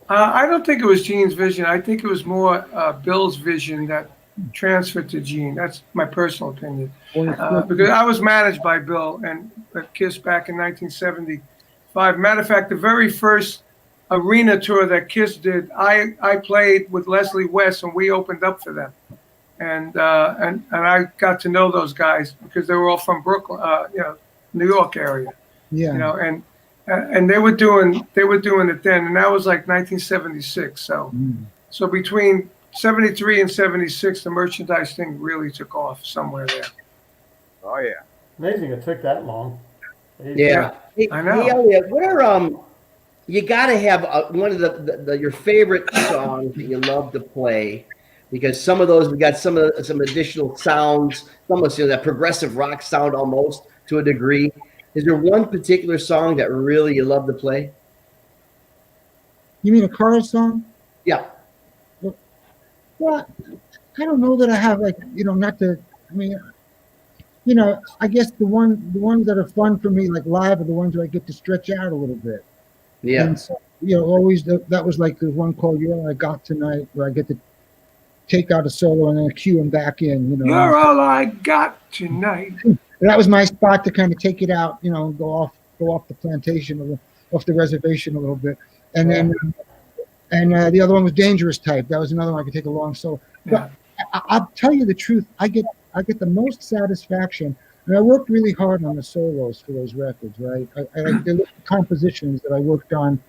I don't think it was Gene's vision. I think it was more Bill's vision that transferred to Gene. That's my personal opinion. Because I was managed by Bill and Kiss back in 1975. Matter of fact, the very first arena tour that Kiss did, I played with Leslie West and we opened up for them. And I got to know those guys because they were all from Brooklyn, New York area. Yeah. You know, and they were doing it then, and that was like 1976. So between 73 and 76, the merchandise thing really took off somewhere there. Oh yeah. Amazing it took that long. Yeah. Hey, I know. Hey, Elliot, what are you got to have one of your favorite songs that you love to play, because some of those we got some additional sounds, almost that progressive rock sound almost to a degree. Is there one particular song that really you love to play? You mean a Carl song? Yeah. Well, I don't know that I have I guess the ones that are fun for me, like live, are the ones where I get to stretch out a little bit. Yeah. And so, always that was like the one called "You're All I Got Tonight," where I get to take out a solo and then cue them back in. You're all I got tonight. That was my spot to kind of take it out, go off the plantation, off the reservation a little bit, and then the other one was Dangerous Type. That was another one I could take a long solo. But I'll tell you the truth, I get the most satisfaction, and I worked really hard on the solos for those records, right? I like the compositions that I worked on,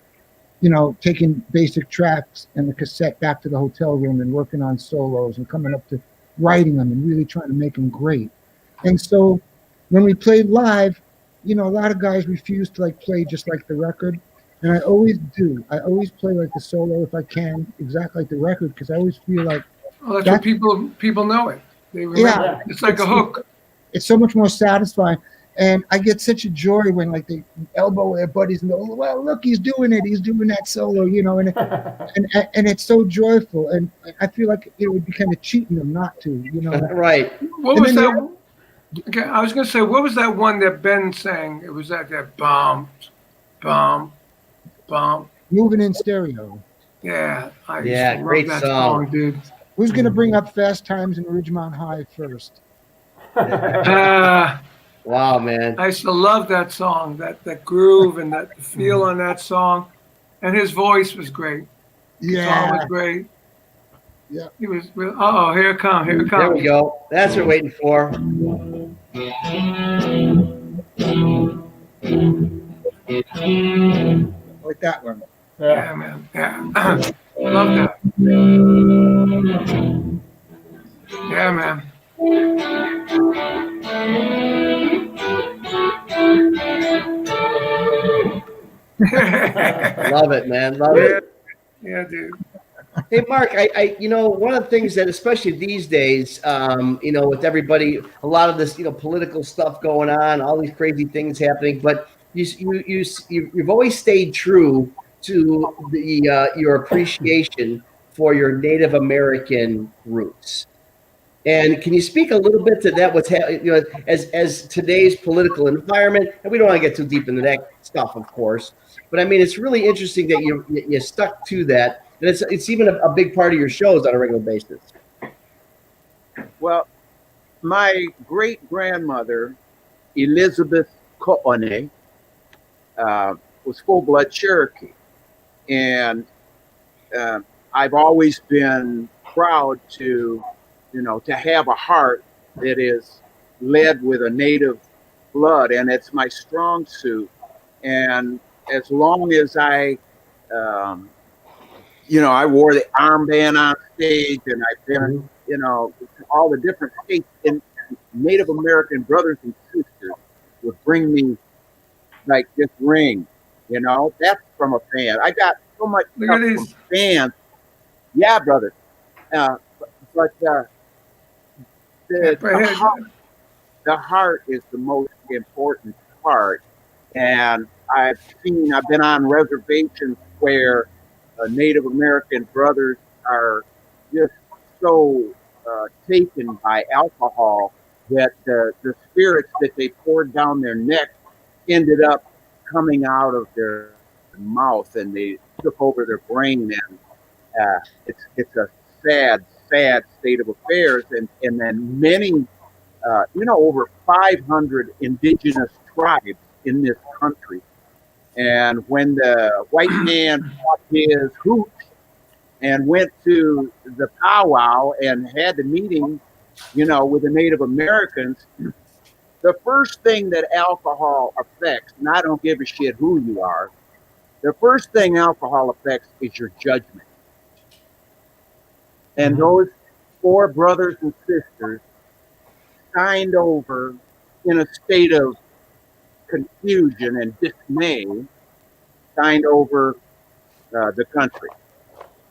taking basic tracks and the cassette back to the hotel room and working on solos and coming up to writing them and really trying to make them great. And so when we played live, a lot of guys refuse to play just like the record. And I always do. I always play like the solo if I can, exactly like the record, because I always feel like Well, that's what people know it. They remember. Yeah. It's like a hook. It's so much more satisfying. And I get such a joy when they elbow their buddies and go, well, look, he's doing it. He's doing that solo, and it's so joyful. And I feel like it would be kind of cheating them not to, Right. What was that? Okay, I was going to say, what was that one that Ben sang? It was that bum, bum, bum. Moving in Stereo. Yeah. I used to great love that song, dude. Who's going to bring up Fast Times in Ridgemont High first? Wow, man. I used to love that song, that groove and that feel on that song. And his voice was great. Yeah. The song was great. Yeah. He was real. Uh-oh, here it comes. Here it comes. There we go. That's what we're waiting for. Like that one. Yeah, man. Yeah. Love that. Yeah, man. Love it, man. Love it. Yeah, dude. Hey, Mark, I one of the things that, especially these days, with everybody, a lot of this, political stuff going on, all these crazy things happening, but you've always stayed true to your appreciation for your Native American roots. And can you speak a little bit to that? What's as today's political environment, and we don't want to get too deep into that stuff, of course. But I mean, it's really interesting that you stuck to that, and it's even a big part of your shows on a regular basis. Well, my great grandmother, Elizabeth Koone, was full-blood Cherokee, and I've always been proud to have a heart that is led with a native blood, and it's my strong suit. And as long as I wore the armband on stage, and I've been, to all the different states, and Native American brothers and sisters would bring me like this ring, that's from a fan. I got so much stuff from fans. Yeah, brother. But the heart is the most important part. And I've been on reservations where Native American brothers are just so taken by alcohol that the spirits that they poured down their neck ended up coming out of their mouth, and they took over their brain. And it's a sad state of affairs. And then many, over 500 indigenous tribes in this country. And when the white man bought his hooch and went to the powwow and had the meeting, with the Native Americans, the first thing that alcohol affects, and I don't give a shit who you are, the first thing alcohol affects is your judgment. And those 4 brothers and sisters signed over in a state of confusion and dismay, signed over the country.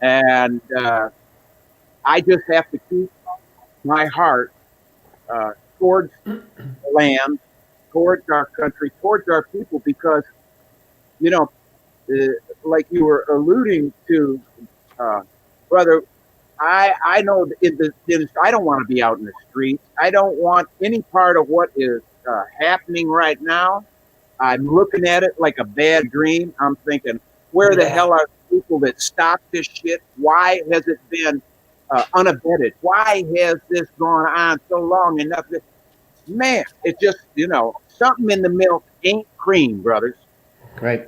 And I just have to keep my heart towards the land, towards our country, towards our people, because, like you were alluding to, brother, I know I don't want to be out in the streets. I don't want any part of what is happening right now. I'm looking at it like a bad dream. I'm thinking, where the hell are the people that stop this shit? Why has it been unabated? Why has this gone on so long and nothing? Man, it just, something in the milk ain't cream, brothers. Right.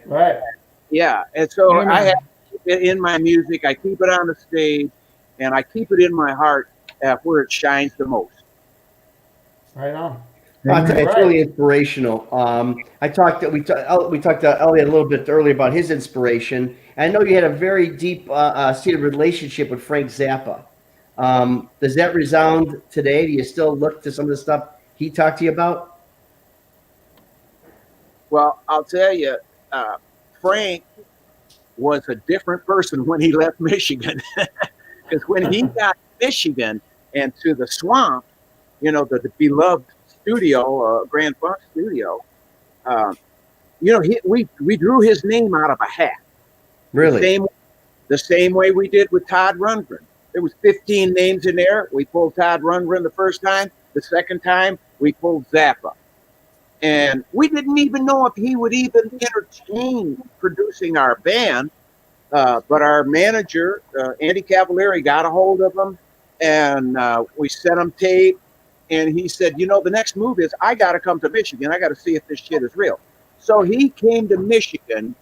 Yeah, and so I have it in my music. I keep it on the stage, and I keep it in my heart where it shines the most. Right on. It's really inspirational. We talked to Elliot a little bit earlier about his inspiration. And I know you had a very deep seated relationship with Frank Zappa. Does that resound today? Do you still look to some of the stuff he talked to you about? Well, I'll tell you, Frank was a different person when he left Michigan. Because when he got to Michigan and to the swamp, the beloved studio, Grand Funk Studio, we drew his name out of a hat. Really? The same way we did with Todd Rundgren. There was 15 names in there. We pulled Todd Rundgren the first time. The second time, we pulled Zappa. And we didn't even know if he would even entertain producing our band. But our manager, Andy Cavalieri, got a hold of him, and we sent him tape. And he said, the next move is I got to come to Michigan. I got to see if this shit is real. So he came to Michigan,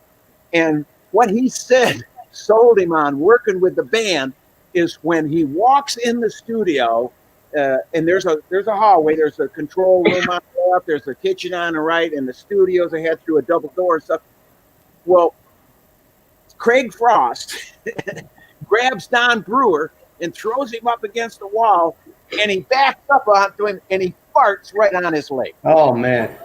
and what he said sold him on working with the band is when he walks in the studio, and there's a hallway, there's a control room on the left, there's a kitchen on the right, and the studios they had through a double door and stuff. Well, Craig Frost grabs Don Brewer and throws him up against the wall, and he backs up onto him, and he farts right on his leg. Oh, man.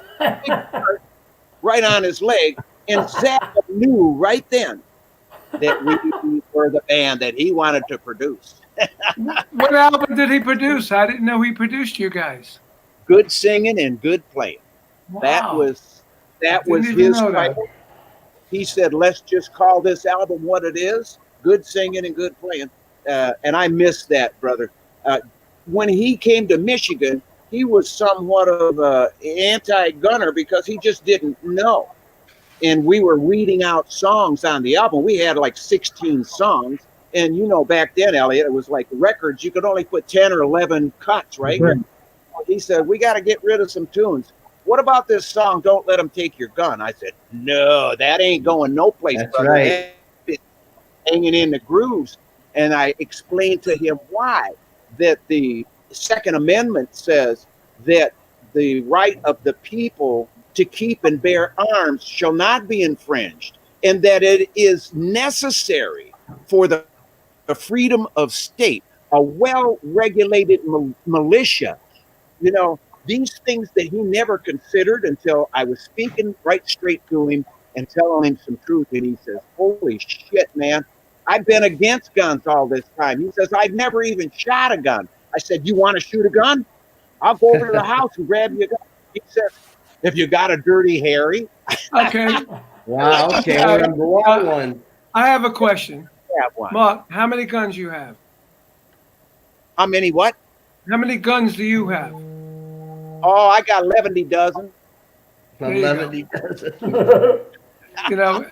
Right on his leg. And Zappa knew right then that we were the band that he wanted to produce. What album did he produce? I didn't know he produced you guys. Good Singing and Good Playing. Wow. That was his title. He said, let's just call this album what it is, Good Singing and Good Playing. And I miss that, brother. when he came to Michigan, he was somewhat of an anti-gunner because he just didn't know. And we were reading out songs on the album. We had like 16 songs. And you know, back then, Elliot, it was like records. You could only put 10 or 11 cuts, right? Right. He said, we got to get rid of some tunes. What about this song, Don't Let 'Em Take Your Gun? I said, no, that ain't going no place. That's right. That's hanging in the grooves. And I explained to him why. That the Second Amendment says that the right of the people to keep and bear arms shall not be infringed, and that it is necessary for the freedom of state, a well-regulated militia. You know, these things that he never considered until I was speaking right straight to him and telling him some truth. And he says, holy shit, man, I've been against guns all this time. He says, I've never even shot a gun. I said, you want to shoot a gun? I'll go over to the house and grab you a gun. He says, if you got a dirty Harry. Okay. Wow. Okay. Number one. I have a question. Have one. Mark, how many guns you have? How many what? How many guns do you have? Oh, I got 11 dozen. 11. You know,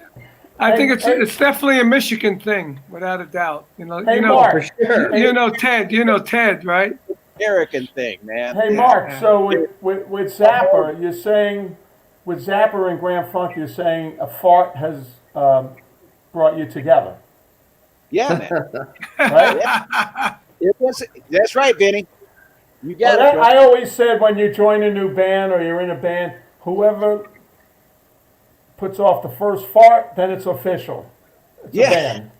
I think it's definitely a Michigan thing, without a doubt. You know, Hey, you know, Mark. For sure. you know Ted, right? American thing, man. Hey, Mark, so with Zappa, you're saying, with Zappa and Grand Funk, you're saying a fart has brought you together, Yeah, man. right? Yeah. That's right, Vinny. You got it. I always said when you join a new band or you're in a band, whoever puts off the first fart, then it's official. It's a band.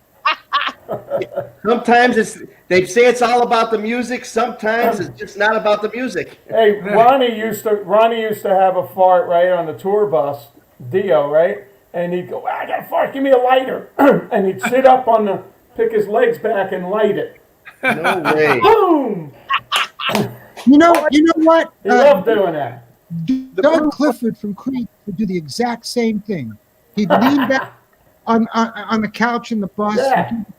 Sometimes they say it's all about the music. Sometimes it's just not about the music. Hey, Ronnie used to have a fart right on the tour bus, Dio, right? And he'd go, I got a fart, give me a lighter. And he'd sit up pick his legs back and light it. No way. Boom! You know what? He loved doing that. Doug Clifford from Creed would do the exact same thing. He'd lean back on the couch in the bus,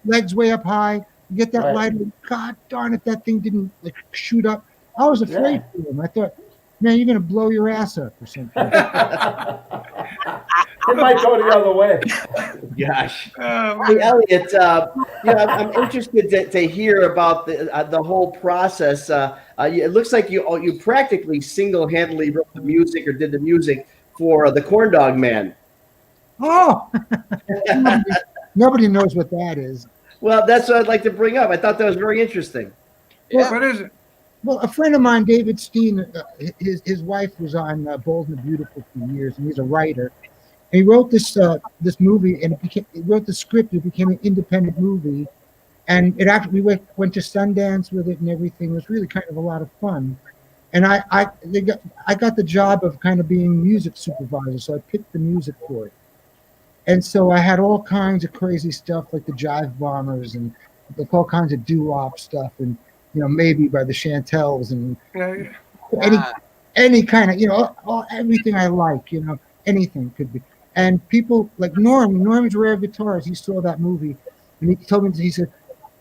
legs way up high. You get that lighter. God darn it, that thing didn't like shoot up. I was afraid for him. I thought, man, you're gonna blow your ass up or something. It might go the other way. Gosh. Hey, Elliot, I'm interested to hear about the whole process. It looks like you practically single-handedly wrote the music or did the music for the Corn Dog Man. Oh, nobody knows what that is. Well, that's what I'd like to bring up. I thought that was very interesting. Yeah. What is it? Well, a friend of mine, David Steen, his wife was on Bold and the Beautiful for years, and he's a writer. And he wrote this movie, and he wrote the script. It became an independent movie, and we went to Sundance with it and everything. It was really kind of a lot of fun. And I got the job of kind of being music supervisor, so I picked the music for it. And so I had all kinds of crazy stuff like the Jive Bombers and like all kinds of doo-wop stuff, and maybe by the Chantels and any kind of everything I like, anything could be. And people like Norm's Rare Guitars, he saw that movie, and he told me, he said,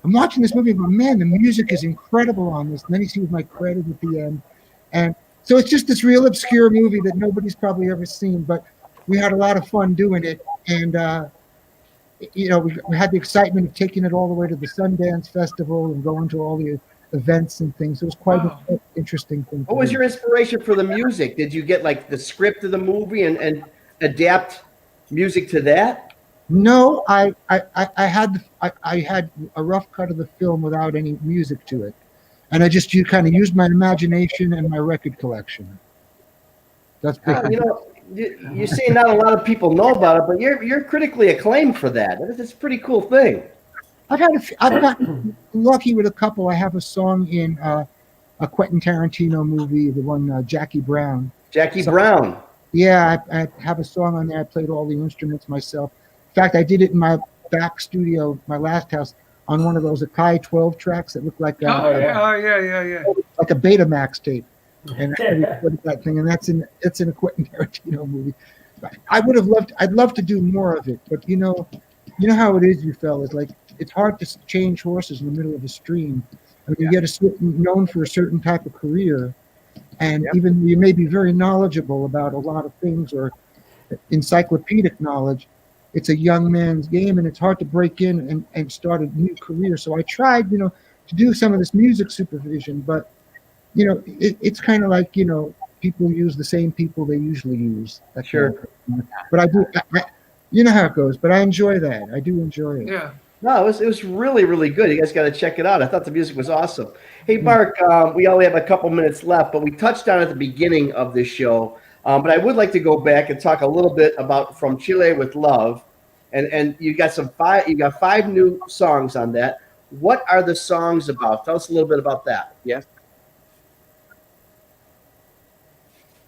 I'm watching this movie and go, man, the music is incredible on this. And then he sees my credit at the end. And so it's just this real obscure movie that nobody's probably ever seen, but we had a lot of fun doing it. And, we had the excitement of taking it all the way to the Sundance Festival and going to all the events and things. It was quite an interesting thing. What was your inspiration for the music? Did you get like the script of the movie and adapt music to that? No, I had a rough cut of the film without any music to it, and I just kind of used my imagination and my record collection. That's you say not a lot of people know about it, but you're critically acclaimed for that. It's a pretty cool thing. I've gotten lucky with a couple. I have a song in a Quentin Tarantino movie, the one Jackie Brown. Brown. Yeah, I have a song on there. I played all the instruments myself. In fact, I did it in my back studio, my last house, on one of those Akai 12 tracks that looked like yeah. like a Betamax tape. And I recorded that thing, and it's in a Quentin Tarantino movie. I'd love to do more of it, but you know how it is, you fellas. Like, it's hard to change horses in the middle of a stream. I mean, you get known for a certain type of career, and Yep. even you may be very knowledgeable about a lot of things or encyclopedic knowledge. It's a young man's game, and it's hard to break in and start a new career. So I tried, to do some of this music supervision, but it's kind of like people use the same people they usually use. That's Sure. But I do, you know how it goes. But I enjoy that. I do enjoy it. Yeah. No, it was really, really good. You guys got to check it out. I thought the music was awesome. Hey, Mark, we only have a couple minutes left, but we touched on it at the beginning of this show. But I would like to go back and talk a little bit about From Chile with Love, and you got five new songs on that. What are the songs about? Tell us a little bit about that. Yes.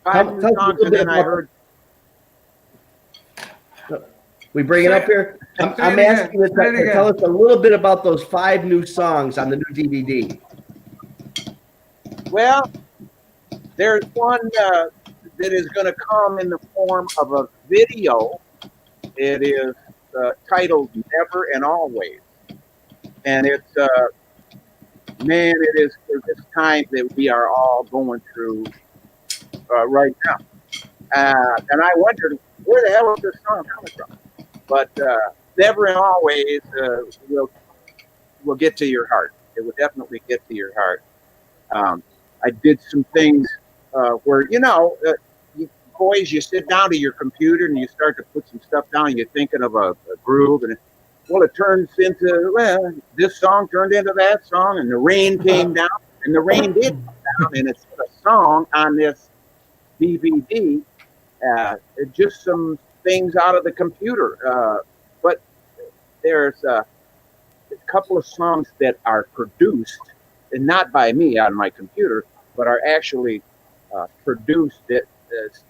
5 new songs, and then I heard. We bring it up here. I'm asking you to tell us a little bit about those 5 new songs on the new DVD. Well, there's one that is going to come in the form of a video. It is titled "Never and Always," and it's man, it is for this time that we are all going through right now. And I wondered where the hell is this song coming from? But "Never and Always" will get to your heart. It will definitely get to your heart. I did some things where boys, you sit down to your computer and you start to put some stuff down. And you're thinking of a groove, and it turns into this song turned into that song, and the rain came down, and the rain did come down, and it's a song on this DVD. Just some things out of the computer, but there's a couple of songs that are produced, and not by me on my computer, but are actually produced that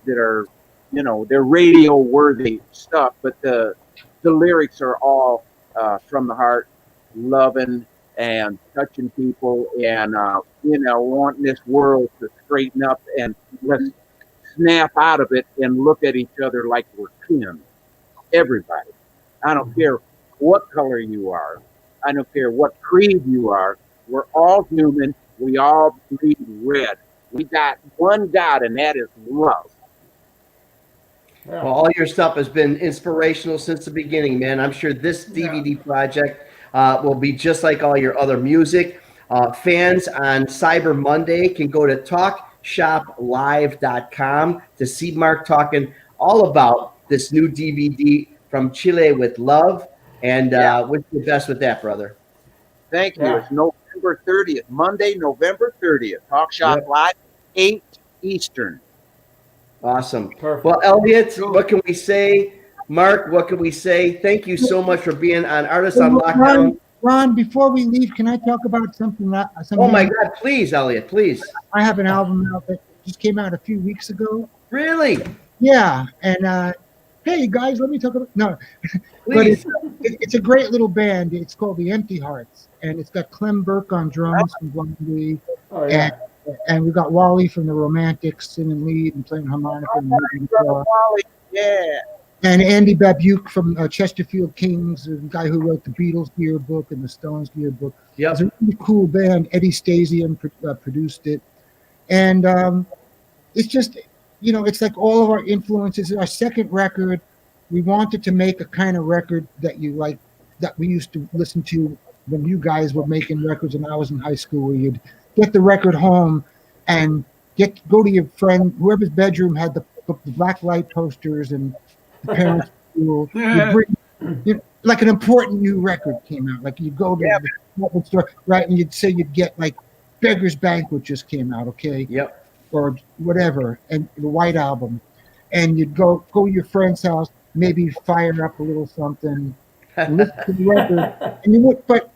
are, they're radio worthy stuff, but the lyrics are all from the heart, loving and touching people, and wanting this world to straighten up, and let's snap out of it and look at each other like we're kin. Everybody. I don't care what color you are. I don't care what creed you are. We're all human. We all bleed red. We got one God, and that is love. Well, all your stuff has been inspirational since the beginning, man. I'm sure this DVD project will be just like all your other music. Fans on Cyber Monday can go to talkshoplive.com to see Mark talking all about this new DVD, From Chile with Love. And wish you the best with that, brother. Thank you. It's November 30th, Monday, November 30th. Talk Shop Live, 8 Eastern. Awesome. Perfect. Well, Elliot, what can we say? Mark, what can we say? Thank you so much for being on Artists on Lockdown. Ron, before we leave, can I talk about something? Oh my God, please, Elliot, please. I have an album out that just came out a few weeks ago. Really? Yeah, and hey guys, let me talk about but it's a great little band. It's called the Empty Hearts, and it's got Clem Burke on drums from Blondie, and we got Wally from the Romantics singing lead and playing harmonica and guitar. And Andy Babuke from Chesterfield Kings, the guy who wrote the Beatles yearbook and the Stones yearbook. Yep. It's a really cool band. Eddie Stasium produced it, and it's just, it's like all of our influences. Our second record, we wanted to make a kind of record that you like, that we used to listen to when you guys were making records and I was in high school, where you'd get the record home and go to your friend, whoever's bedroom had the black light posters and the parents' school. Like an important new record came out. Like you go to the record store, right, and you'd say you'd get like Beggar's Banquet just came out, okay? Yep. Or whatever, and the White Album, and you'd go to your friend's house, maybe fire up a little something, and listen to the record, and you would, but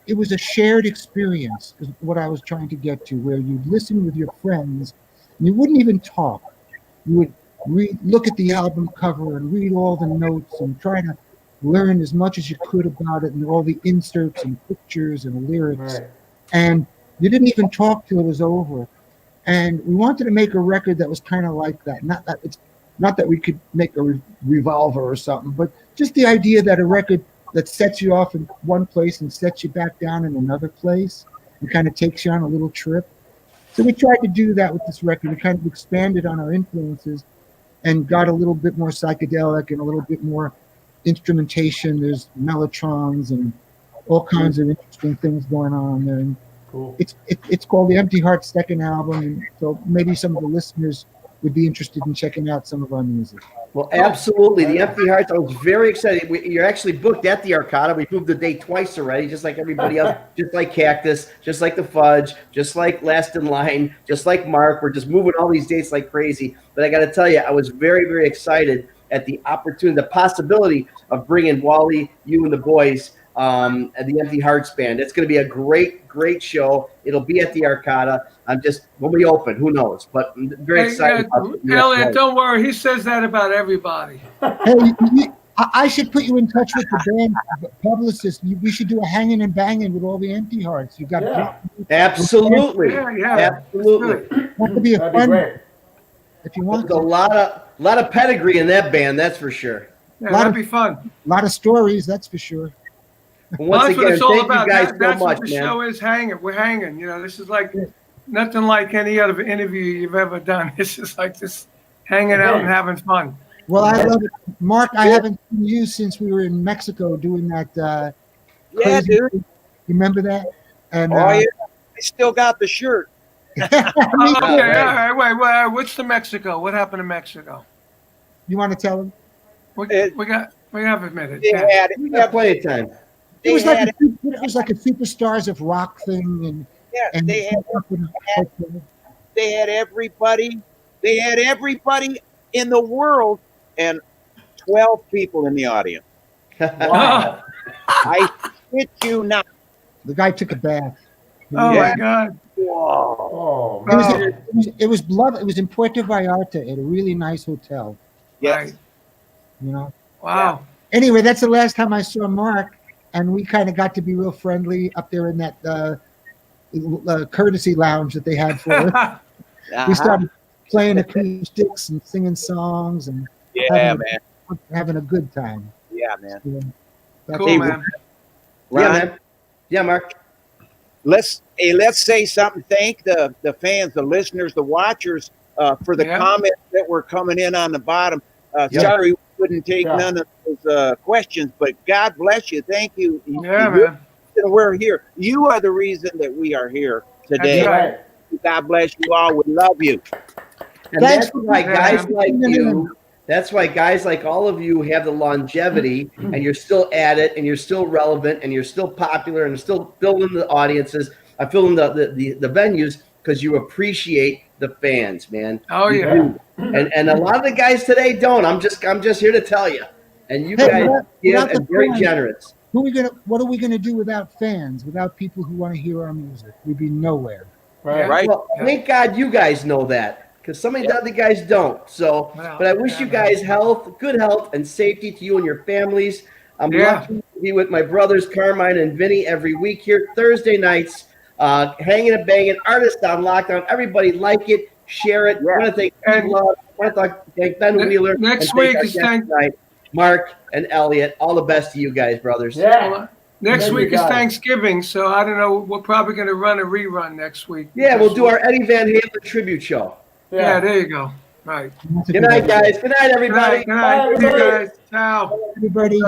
it was a shared experience, is what I was trying to get to, where you'd listen with your friends, and you wouldn't even talk. You would look at the album cover and read all the notes and try to learn as much as you could about it, and all the inserts and pictures and lyrics, and you didn't even talk till it was over. And we wanted to make a record that was kind of like that. Not that we could make a revolver or something, but just the idea that a record that sets you off in one place and sets you back down in another place. and kind of takes you on a little trip. So we tried to do that with this record. We kind of expanded on our influences and got a little bit more psychedelic and a little bit more instrumentation. There's mellotrons and all kinds of interesting things going on there. And Cool. it's called the Empty Heart second album, and so maybe some of the listeners would be interested in checking out some of our music. Well, absolutely. The Empty Hearts, I was very excited. You're actually booked at the Arcada. We moved the date twice already, just like everybody else, just like Cactus, just like the Fudge, just like Last in Line, just like Mark. We're just moving all these dates like crazy. But I got to tell you, I was very, very excited at the opportunity, the possibility of bringing Wally, you and the boys at the Empty Hearts Band. It's going to be a great, great show. It'll be at the Arcada. When we open, who knows? But I'm very excited. Elliot, don't worry. He says that about everybody. Hey, I should put you in touch with the band publicist. We should do a Hangin' and Bangin' with all the Empty Hearts. You got absolutely, yeah, absolutely. That could be a fun. If you want, there's a lot of pedigree in that band. That's for sure. Yeah, that'd be fun. A lot of stories, that's for sure. Once that's again, what it's all thank about. you guys That's so much, what the man. show is. Hanging. We're hanging. You know, this is like nothing like any other interview you've ever done. This is like just hanging out and having fun. Well, I love it. Mark, I haven't seen you since we were in Mexico doing that. Yeah, dude. You remember that? And, yeah. I still got the shirt. Okay, all right. Wait. What's the Mexico? What happened in Mexico? You want to tell him? We have a minute. We got plenty of time. It was like a Superstars of Rock thing, and they had everybody. They had everybody in the world, and 12 people in the audience. Wow. I shit you not. The guy took a bath. Oh my God! Oh, it was lovely. It was in Puerto Vallarta at a really nice hotel. Yes. You know. Wow. Anyway, that's the last time I saw Mark, and we kind of got to be real friendly up there in that courtesy lounge that they had for us. We started playing acoustics and singing songs and having a good time. Yeah, man. Cool, man. Ron, Yeah, Mark. Let's say something. Thank the fans, the listeners, the watchers for the comments that were coming in on the bottom. Sorry we couldn't take none of those questions, but God bless you. Thank you. Man. We're here. You are the reason that we are here today. That's right. God bless you all. We love you. And that's why guys like you, that's why guys like all of you have the longevity, and you're still at it, and you're still relevant, and you're still popular, and still filling the audiences, filling the venues, because you appreciate the fans, man. Oh yeah. And a lot of the guys today don't. I'm just here to tell you. And you guys give and very generous. What are we gonna do without fans? Without people who want to hear our music? We'd be nowhere. Right. Well, thank God you guys know that, because some of the other guys don't. So, but I wish you guys good health, and safety to you and your families. I'm lucky to be with my brothers Carmine and Vinny every week here, Thursday nights, hanging and banging, artists on lockdown. Everybody like it, share it. I want to thank Love. I want to thank Ben Wheeler. Next week is Mark and Elliot. All the best to you guys, brothers. Yeah. Next week is Thanksgiving, so I don't know. We're probably going to run a rerun next week. Yeah, we'll do our Eddie Van Halen tribute show. Yeah, there you go. Right. Good night, guys. Good night, everybody. Good night. Good night. Ciao. Everybody.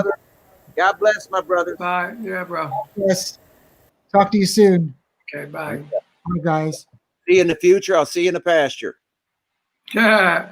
God bless my brother. Bye. Yeah, bro. Yes. Talk to you soon. Okay, bye. Bye, guys. See you in the future. I'll see you in the pasture. Yeah.